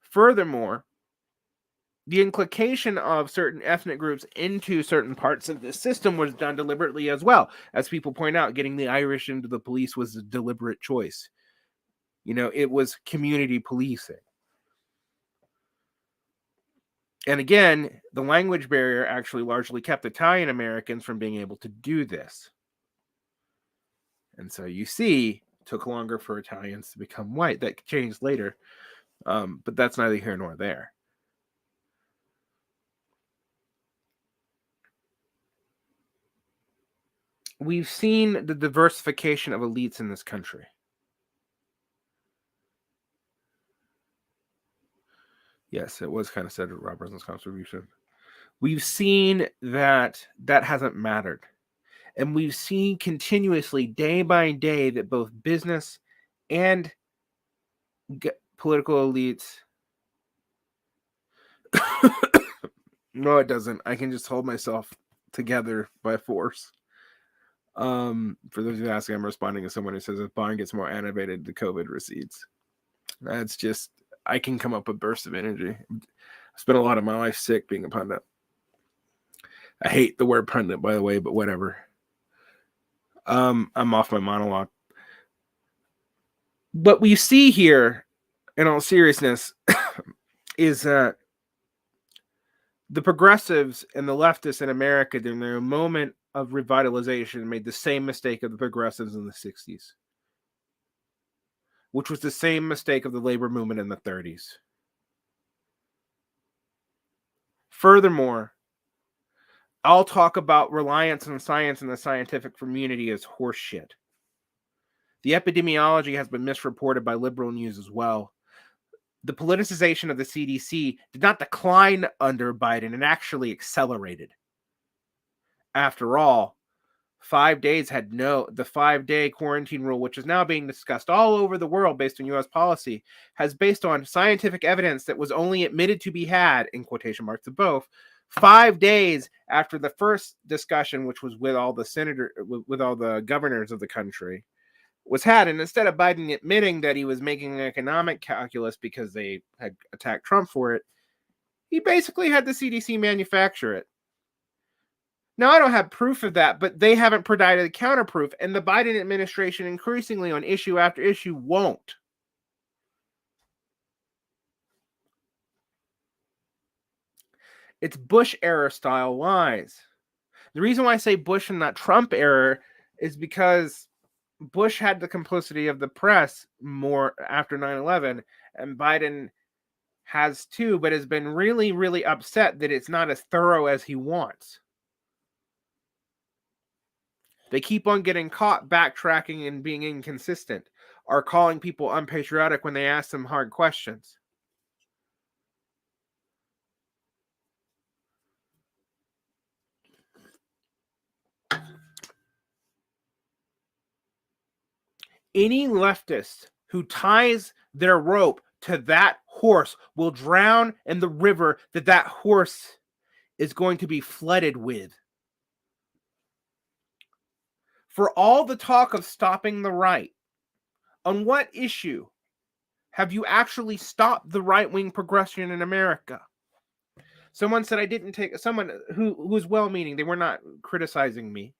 Furthermore, the inculcation of certain ethnic groups into certain parts of the system was done deliberately as well. As people point out, getting the Irish into the police was a deliberate choice. It was community policing. And again, the language barrier actually largely kept Italian Americans from being able to do this. And so you see, it took longer for Italians to become white. That changed later. But that's neither here nor there. We've seen the diversification of elites in this country. Yes, it was kind of said Rob Bryson's contribution. We've seen that hasn't mattered. And we've seen continuously, day by day, that both business and political elites... No, it doesn't. I can just hold myself together by force. For those who ask, I'm responding to someone who says if Barn gets more animated, the COVID recedes. That's just, I can come up with bursts of energy. I spent a lot of my life sick being a pundit. I hate the word pundit, by the way, but whatever. I'm off my monologue. What we see here, in all seriousness, is that the progressives and the leftists in America, during their moment of revitalization, made the same mistake of the progressives in the 60s, which was the same mistake of the labor movement in the 30s. Furthermore, I'll talk about reliance on science and the scientific community as horseshit. The epidemiology has been misreported by liberal news as well. The politicization of the CDC did not decline under Biden, and actually accelerated. After all, 5 days the 5-day quarantine rule, which is now being discussed all over the world based on U.S. policy, has based on scientific evidence that was only admitted to be had, in quotation marks of both, 5 days after the first discussion, which was with all the governors of the country, was had. And instead of Biden admitting that he was making an economic calculus because they had attacked Trump for it, he basically had the CDC manufacture it. Now, I don't have proof of that, but they haven't provided counterproof, and the Biden administration increasingly on issue after issue won't. It's Bush era style lies. The reason why I say Bush and not Trump era is because Bush had the complicity of the press more after 9/11, and Biden has too, but has been really, really upset that it's not as thorough as he wants. They keep on getting caught backtracking and being inconsistent, or calling people unpatriotic when they ask them hard questions. Any leftist who ties their rope to that horse will drown in the river that horse is going to be flooded with. For all the talk of stopping the right, on what issue have you actually stopped the right-wing progression in America? Someone said I didn't take, someone who was well-meaning, they were not criticizing me.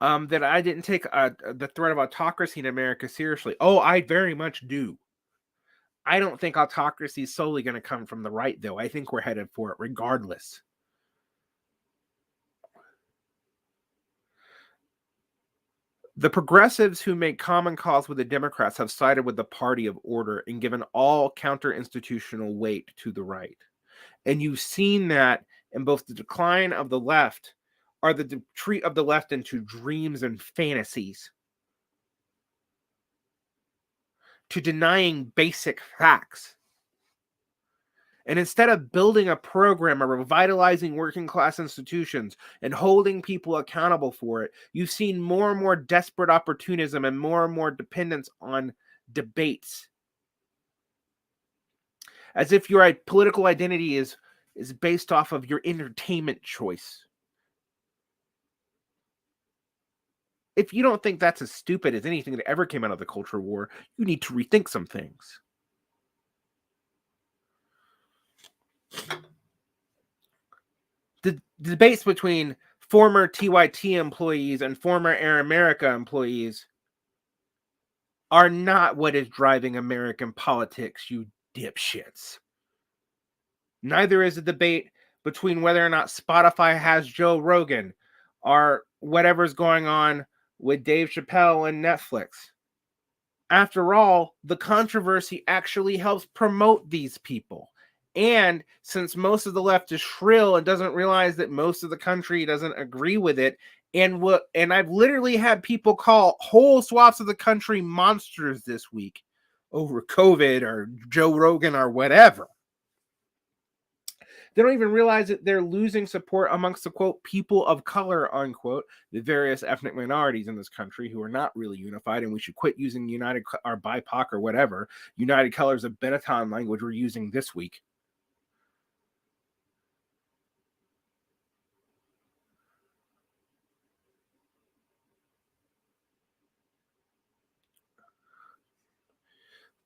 That I didn't take the threat of autocracy in America seriously. Oh, I very much do. I don't think autocracy is solely going to come from the right, though. I think we're headed for it regardless. The progressives who make common cause with the Democrats have sided with the party of order and given all counter-institutional weight to the right. And you've seen that in both the decline of the left or the retreat of the left into dreams and fantasies, to denying basic facts. And instead of building a program or revitalizing working class institutions and holding people accountable for it, you've seen more and more desperate opportunism and more dependence on debates. As if your political identity is based off of your entertainment choice. If you don't think that's as stupid as anything that ever came out of the culture war, you need to rethink some things. The debates between former TYT employees and former Air America employees are not what is driving American politics, you dipshits. Neither is the debate between whether or not Spotify has Joe Rogan or whatever's going on with Dave Chappelle and Netflix. After all, the controversy actually helps promote these people. And since most of the left is shrill and doesn't realize that most of the country doesn't agree with it, and I've literally had people call whole swaths of the country monsters this week over COVID or Joe Rogan or whatever. They don't even realize that they're losing support amongst the, quote, people of color, unquote, the various ethnic minorities in this country who are not really unified, and we should quit using United or BIPOC or whatever. United Colors of Benetton language we're using this week.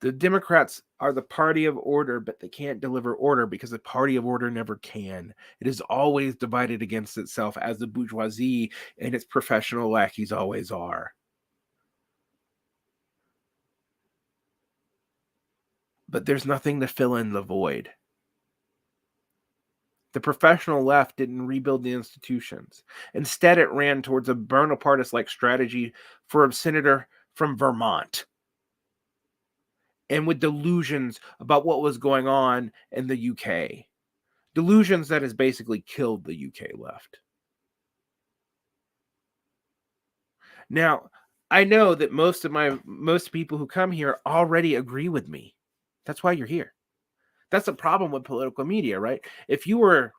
The Democrats are the party of order, but they can't deliver order because the party of order never can. It is always divided against itself, as the bourgeoisie and its professional lackeys always are. But there's nothing to fill in the void. The professional left didn't rebuild the institutions. Instead, it ran towards a Bern-Out-like strategy for a senator from Vermont, and with delusions about what was going on in the UK. Delusions that has basically killed the UK left. Now, I know that most people who come here already agree with me. That's why you're here. That's the problem with political media, right? If you were,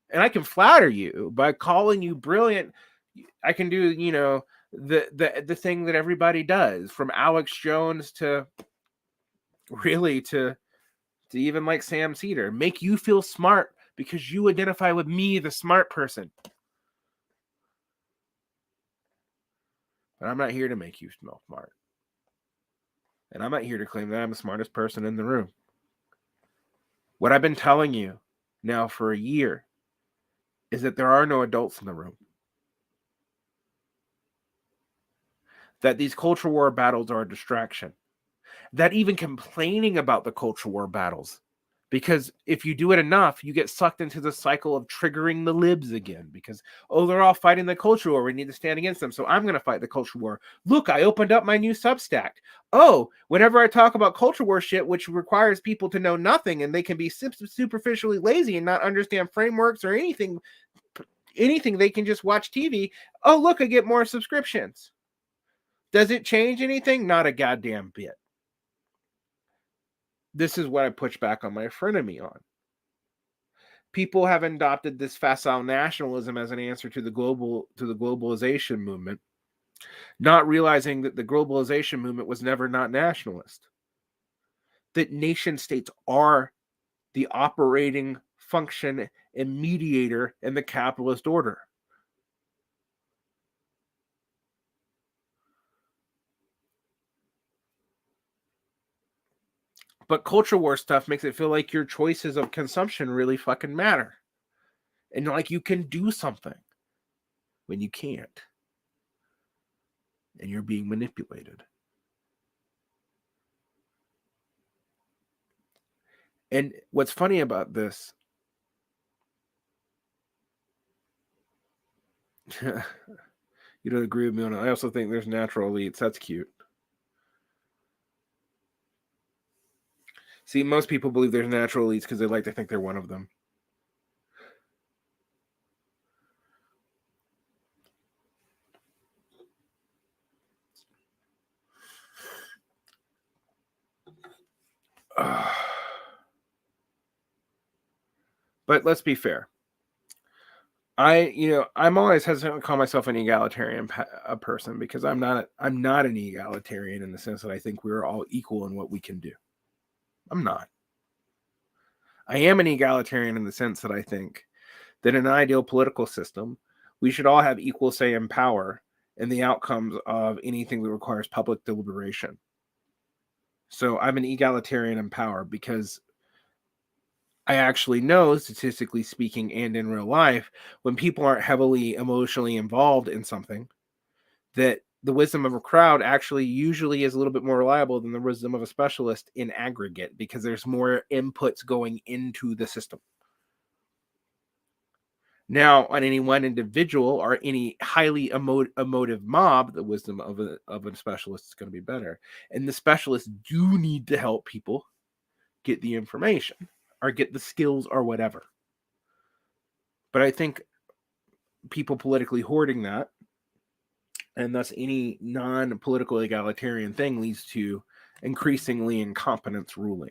and I can flatter you by calling you brilliant, I can do, the thing that everybody does, from Alex Jones to really to even like Sam Cedar, make you feel smart because you identify with me, the smart person. But I'm not here to make you smell smart. And I'm not here to claim that I'm the smartest person in the room. What I've been telling you now for a year is that there are no adults in the room. That these culture war battles are a distraction. That even complaining about the culture war battles Because if you do it enough, you get sucked into the cycle of triggering the libs again. Because, oh, they're all fighting the culture war. We need to stand against them. So I'm going to fight the culture war. Look, I opened up my new Substack. Oh, whenever I talk about culture war shit, which requires people to know nothing and they can be superficially lazy and not understand frameworks or anything, they can just watch TV. Oh, look, I get more subscriptions. Does it change anything? Not a goddamn bit. This is what I push back on my frenemy on. People have adopted this facile nationalism as an answer to the globalization movement, not realizing that the globalization movement was never not nationalist. That nation states are the operating function and mediator in the capitalist order. But culture war stuff makes it feel like your choices of consumption really fucking matter. And like you can do something when you can't. And you're being manipulated. And what's funny about this, you don't agree with me on it. I also think there's natural elites. That's cute. See, most people believe there's natural elites because they like to think they're one of them. But let's be fair. I'm always hesitant to call myself an egalitarian person because I'm not an egalitarian in the sense that I think we're all equal in what we can do. I'm not. I am an egalitarian in the sense that I think that in an ideal political system, we should all have equal say in power in the outcomes of anything that requires public deliberation. So I'm an egalitarian in power because I actually know, statistically speaking, and in real life, when people aren't heavily emotionally involved in something, that the wisdom of a crowd actually usually is a little bit more reliable than the wisdom of a specialist in aggregate because there's more inputs going into the system. Now, on any one individual or any highly emotive mob, the wisdom of a specialist is going to be better. And the specialists do need to help people get the information or get the skills or whatever. But I think people politically hoarding that, and thus any non-political egalitarian thing, leads to increasingly incompetence ruling.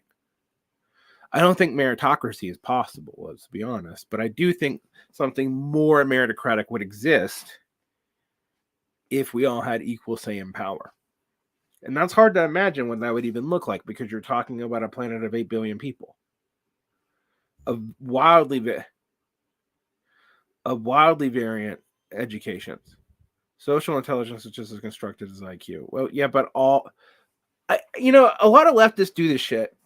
I don't think meritocracy is possible, let's be honest, but I do think something more meritocratic would exist if we all had equal say in power. And that's hard to imagine what that would even look like because you're talking about a planet of 8 billion people. Of wildly variant educations. Social intelligence is just as constructed as IQ. Well, yeah, but a lot of leftists do this shit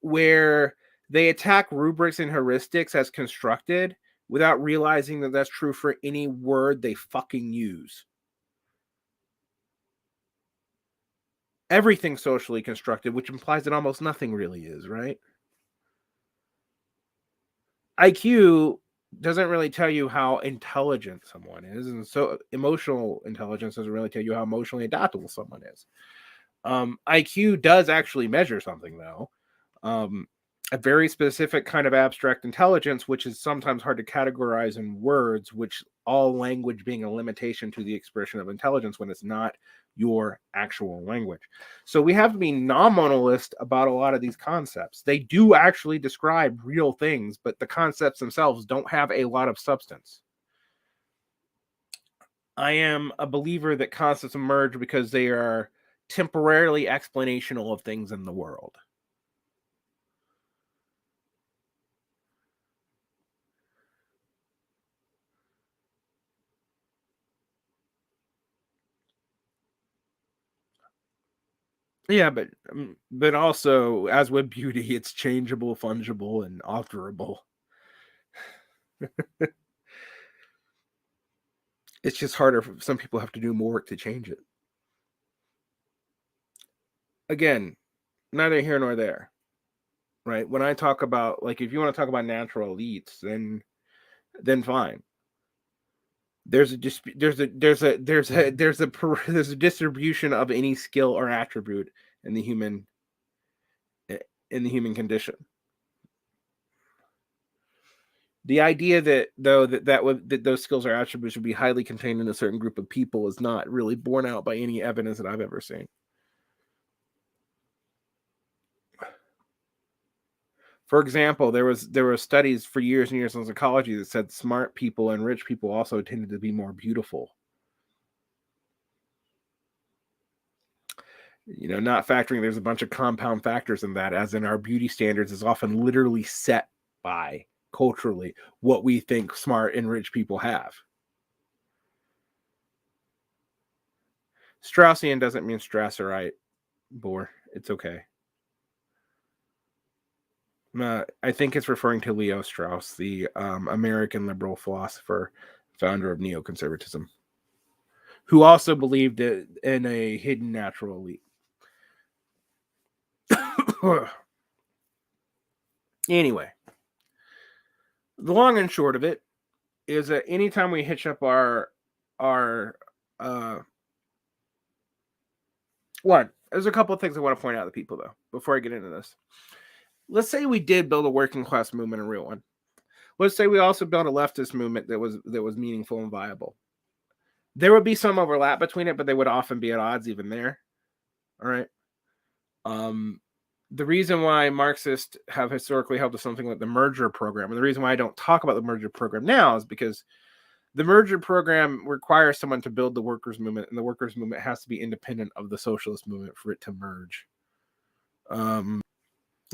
where they attack rubrics and heuristics as constructed without realizing that that's true for any word they fucking use. Everything's socially constructed, which implies that almost nothing really is, right? IQ doesn't really tell you how intelligent someone is, and so emotional intelligence doesn't really tell you how emotionally adaptable someone is. IQ does actually measure something, though. A very specific kind of abstract intelligence, which is sometimes hard to categorize in words, which all language being a limitation to the expression of intelligence when it's not your actual language. So we have to be nominalist about a lot of these concepts. They do actually describe real things, but the concepts themselves don't have a lot of substance. I am a believer that concepts emerge because they are temporarily explanational of things in the world. Yeah, but also, as with beauty, it's changeable, fungible, and alterable. It's just harder. Some people have to do more work to change it. Again, neither here nor there. right? When I talk about, like, if you want to talk about natural elites, then fine. There's a distribution of any skill or attribute in the human condition. The idea that those skills or attributes would be highly contained in a certain group of people is not really borne out by any evidence that I've ever seen. For example, there were studies for years and years in psychology that said smart people and rich people also tended to be more beautiful. Not factoring there's a bunch of compound factors in that, as in our beauty standards is often literally set by culturally what we think smart and rich people have. Straussian doesn't mean Strasserite, Bohr. It's okay. I think it's referring to Leo Strauss, the American liberal philosopher, founder of neoconservatism, who also believed in a hidden natural elite. Anyway, the long and short of it is that anytime we hitch up our there's a couple of things I want to point out to people, though, before I get into this. Let's say we did build a working class movement, a real one. Let's say we also built a leftist movement that was meaningful and viable. There would be some overlap between it, but they would often be at odds even there. All right. The reason why Marxists have historically held to something like the merger program, and the reason why I don't talk about the merger program now, is because the merger program requires someone to build the workers' movement, and the workers' movement has to be independent of the socialist movement for it to merge. The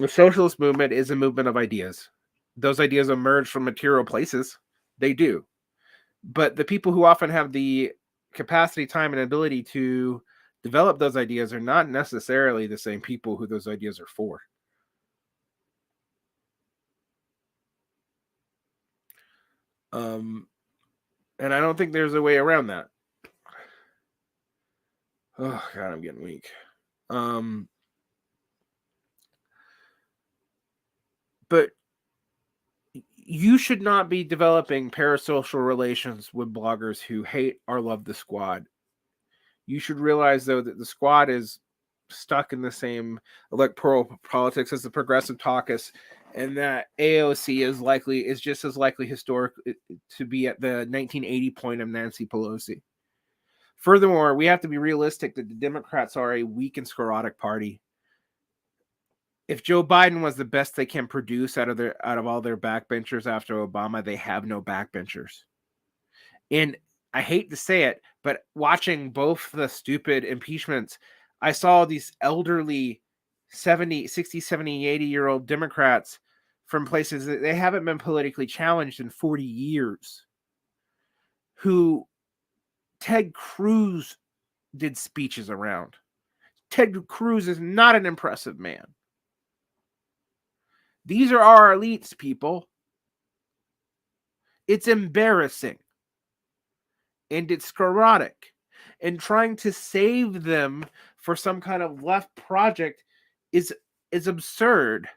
socialist movement is a movement of ideas. Those ideas emerge from material places. They do. But the people who often have the capacity, time, and ability to develop those ideas are not necessarily the same people who those ideas are for. And I don't think there's a way around that. Oh, God, I'm getting weak. But you should not be developing parasocial relations with bloggers who hate or love the squad. You should realize, though, that the squad is stuck in the same electoral politics as the Progressive Caucus, and that AOC is just as likely historically to be at the 1980 point of Nancy Pelosi. Furthermore, we have to be realistic that the Democrats are a weak and sclerotic party. If Joe Biden was the best they can produce out of all their backbenchers after Obama, they have no backbenchers. And I hate to say it, but watching both the stupid impeachments, I saw these elderly 60, 70, 80-year-old Democrats from places that they haven't been politically challenged in 40 years, who Ted Cruz did speeches around. Ted Cruz is not an impressive man. These are our elites, people. It's embarrassing. And it's sclerotic. And trying to save them for some kind of left project is absurd.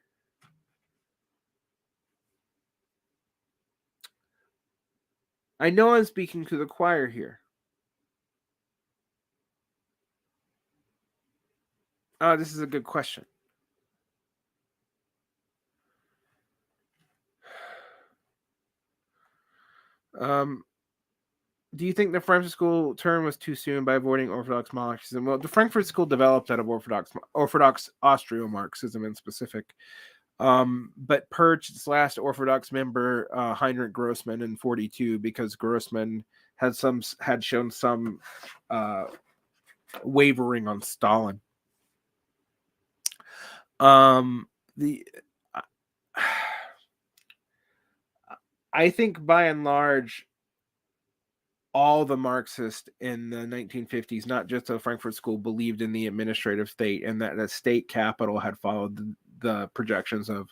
I know I'm speaking to the choir here. Oh, this is a good question. Do you think the Frankfurt School turn was too soon by avoiding Orthodox Marxism? Well, the Frankfurt School developed out of Orthodox Austro-Marxism in specific, but purged its last Orthodox member, Heinrich Grossman, in 1942 because Grossman had shown some wavering on Stalin. I think by and large, all the Marxists in the 1950s, not just the Frankfurt School, believed in the administrative state, and that the state capital had followed the projections of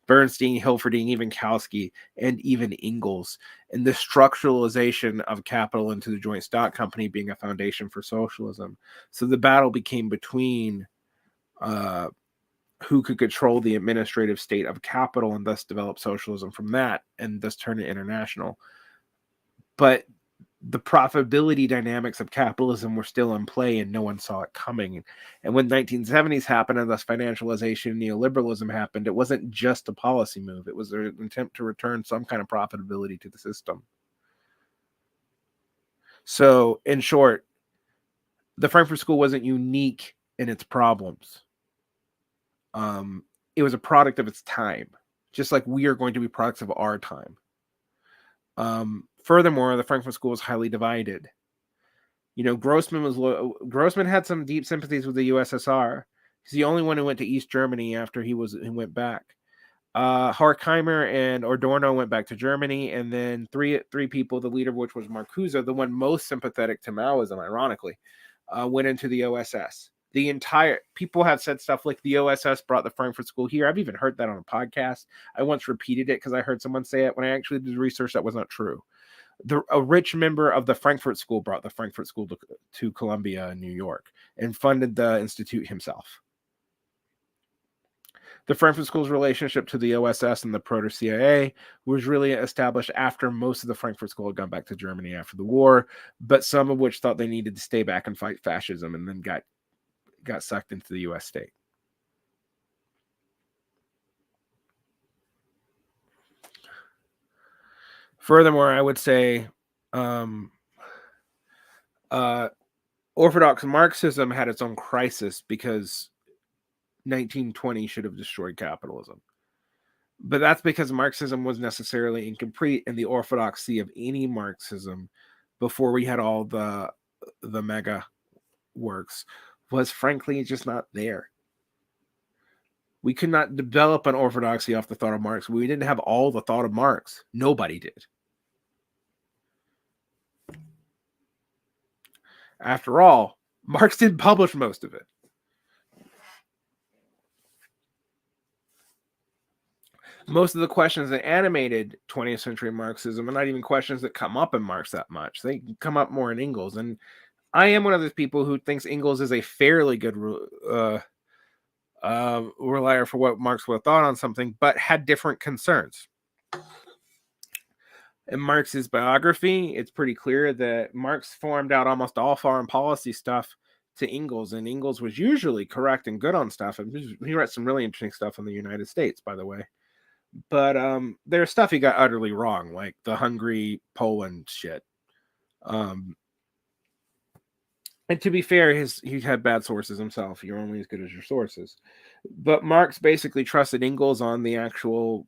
Bernstein, Hilferding, even Kautsky, and even Engels, and the structuralization of capital into the joint stock company being a foundation for socialism. So the battle became between who could control the administrative state of capital and thus develop socialism from that and thus turn it international. But the profitability dynamics of capitalism were still in play and no one saw it coming. And when 1970s happened and thus financialization and neoliberalism happened, it wasn't just a policy move. It was an attempt to return some kind of profitability to the system. So in short, the Frankfurt School wasn't unique in its problems. It was a product of its time, just like we are going to be products of our time. Furthermore, the Frankfurt School was highly divided. Grossman had some deep sympathies with the USSR. He's the only one who went to East Germany after he went back. Horkheimer and Adorno went back to Germany, and then three people, the leader of which was Marcuse, the one most sympathetic to Maoism, ironically, went into the OSS. People have said stuff like the OSS brought the Frankfurt School here. I've even heard that on a podcast. I once repeated it because I heard someone say it when I actually did research that was not true. A rich member of the Frankfurt School brought the Frankfurt School to Columbia in New York and funded the institute himself. The Frankfurt School's relationship to the OSS and the proto-CIA was really established after most of the Frankfurt School had gone back to Germany after the war, but some of which thought they needed to stay back and fight fascism and then got sucked into the U.S. state. Furthermore, I would say Orthodox Marxism had its own crisis because 1920 should have destroyed capitalism. But that's because Marxism was necessarily incomplete, and the orthodoxy of any Marxism before we had all the mega works was frankly just not there. We could not develop an orthodoxy off the thought of Marx. We didn't have all the thought of Marx. Nobody did. After all, Marx didn't publish most of it. Most of the questions that animated 20th century Marxism are not even questions that come up in Marx that much. They come up more in Engels. And I am one of those people who thinks Engels is a fairly good relier for what Marx would have thought on something, but had different concerns. In Marx's biography, it's pretty clear that Marx formed out almost all foreign policy stuff to Engels, and Engels was usually correct and good on stuff. And he wrote some really interesting stuff on the United States, by the way. But there's stuff he got utterly wrong, like the Hungary Poland shit. And to be fair, he had bad sources himself. You're only as good as your sources. But Marx basically trusted Engels on the actual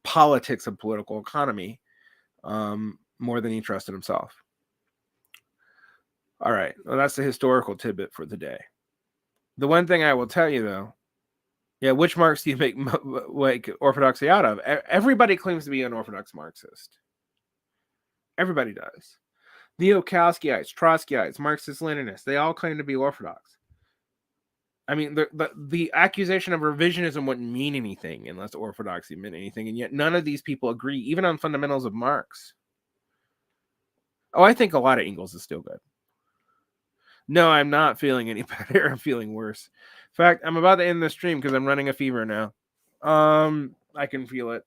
politics of political economy more than he trusted himself. All right, well, that's the historical tidbit for the day. The one thing I will tell you, though, which Marx do you make like orthodoxy out of? Everybody claims to be an orthodox Marxist. Everybody does. The Neo-Kautskyeites, Trotskyites, Marxist-Leninists, they all claim to be orthodox. I mean, the accusation of revisionism wouldn't mean anything unless orthodoxy meant anything, and yet none of these people agree, even on fundamentals of Marx. Oh, I think a lot of Engels is still good. No, I'm not feeling any better. I'm feeling worse. In fact, I'm about to end the stream because I'm running a fever now. I can feel it.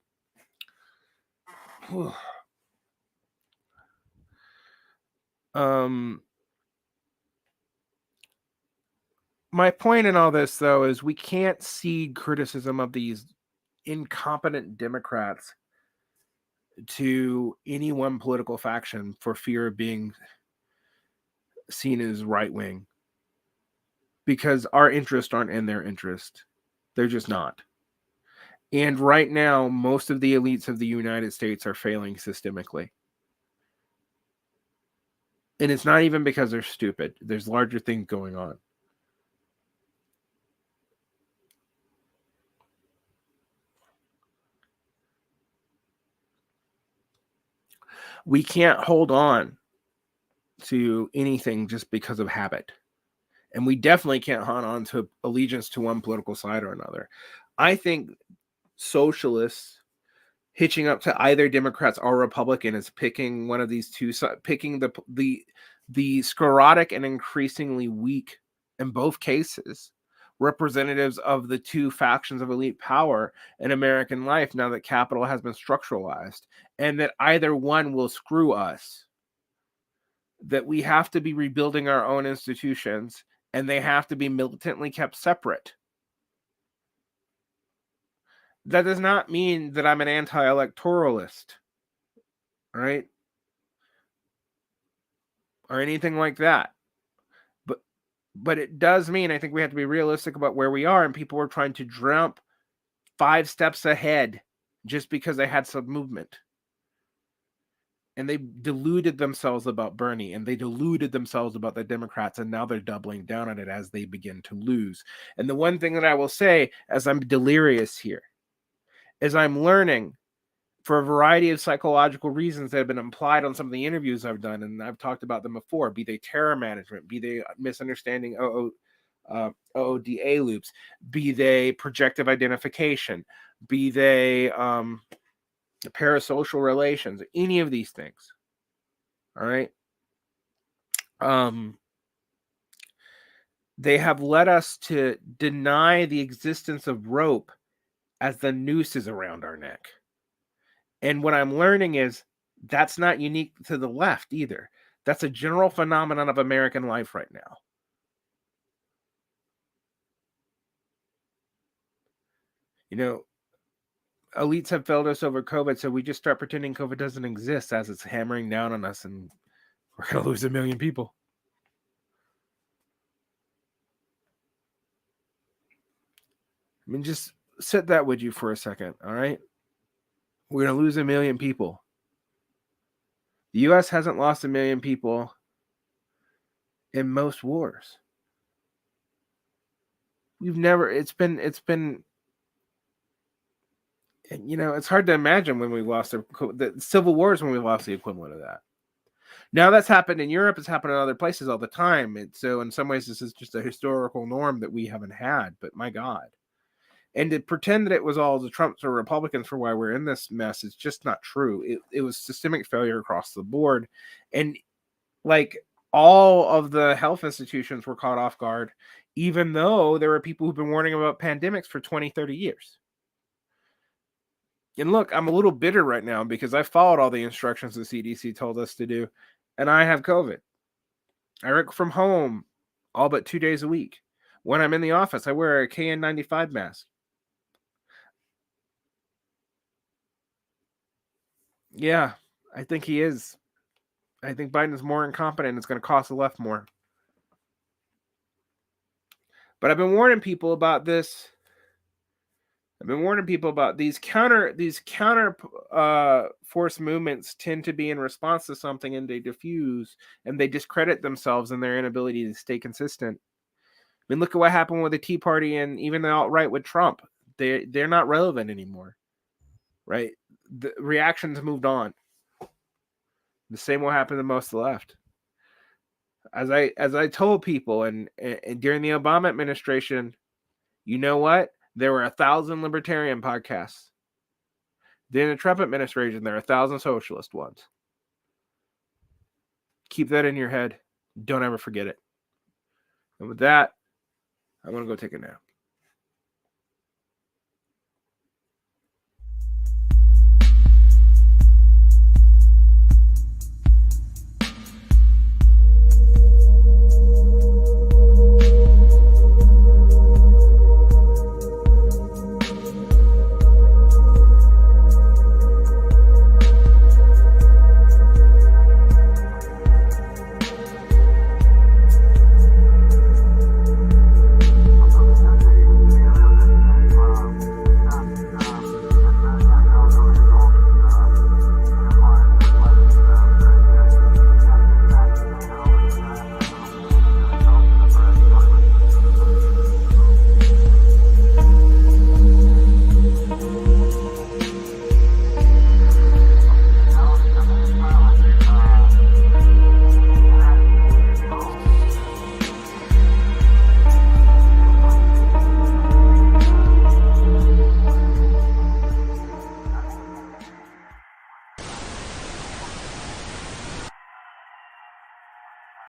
My point in all this, though, is we can't cede criticism of these incompetent Democrats to any one political faction for fear of being seen as right-wing, because our interests aren't in their interest. They're just not. And right now, most of the elites of the United States are failing systemically. And it's not even because they're stupid. There's larger things going on. We can't hold on to anything just because of habit. And we definitely can't hold on to allegiance to one political side or another. I think socialists hitching up to either Democrats or Republican is picking one of these two, picking the sclerotic and increasingly weak, in both cases, representatives of the two factions of elite power in American life now that capital has been structuralized, and that either one will screw us. That we have to be rebuilding our own institutions, and they have to be militantly kept separate. That does not mean that I'm an anti-electoralist, right? Or anything like that. But it does mean I think we have to be realistic about where we are, and people are trying to jump 5 steps ahead just because they had some movement. And they deluded themselves about Bernie, and they deluded themselves about the Democrats, and now they're doubling down on it as they begin to lose. And the one thing that I will say, as I'm delirious here, is I'm learning, for a variety of psychological reasons that have been implied on some of the interviews I've done, and I've talked about them before, be they terror management, be they misunderstanding OODA loops, be they projective identification, be they parasocial relations, any of these things. All right. They have led us to deny the existence of rope as the noose is around our neck. And what I'm learning is that's not unique to the left either. That's a general phenomenon of American life right now. You know, elites have failed us over COVID, so we just start pretending COVID doesn't exist as it's hammering down on us, and we're going to lose 1 million people. I mean, just sit that with you for a second, all right? We're going to lose 1 million people. The U.S. hasn't lost 1 million people in most wars. We've never, it's been, you know, it's hard to imagine when we lost the civil wars, when we lost the equivalent of that. Now that's happened in Europe, it's happened in other places all the time. And so in some ways, this is just a historical norm that we haven't had, but my God. And to pretend that it was all the Trumps or Republicans for why we're in this mess is just not true. It was systemic failure across the board. And like all of the health institutions were caught off guard, even though there were people who've been warning about pandemics for 20, 30 years. And look, I'm a little bitter right now because I followed all the instructions the CDC told us to do, and I have COVID. I work from home all but 2 days a week. When I'm in the office, I wear a KN95 mask. Yeah, I think he is. I think Biden is more incompetent. It's going to cost the left more. But I've been warning people about this. I've been warning people about these counter force movements tend to be in response to something, and they diffuse and they discredit themselves and their inability to stay consistent. I mean, look at what happened with the Tea Party and even the alt-right with Trump. They're not relevant anymore, right? The reactions moved on. The same will happen to most of the left. As I told people, and during the Obama administration, you know what? There were 1,000 libertarian podcasts. During the Trump administration, there are 1,000 socialist ones. Keep that in your head. Don't ever forget it. And with that, I'm going to go take a nap.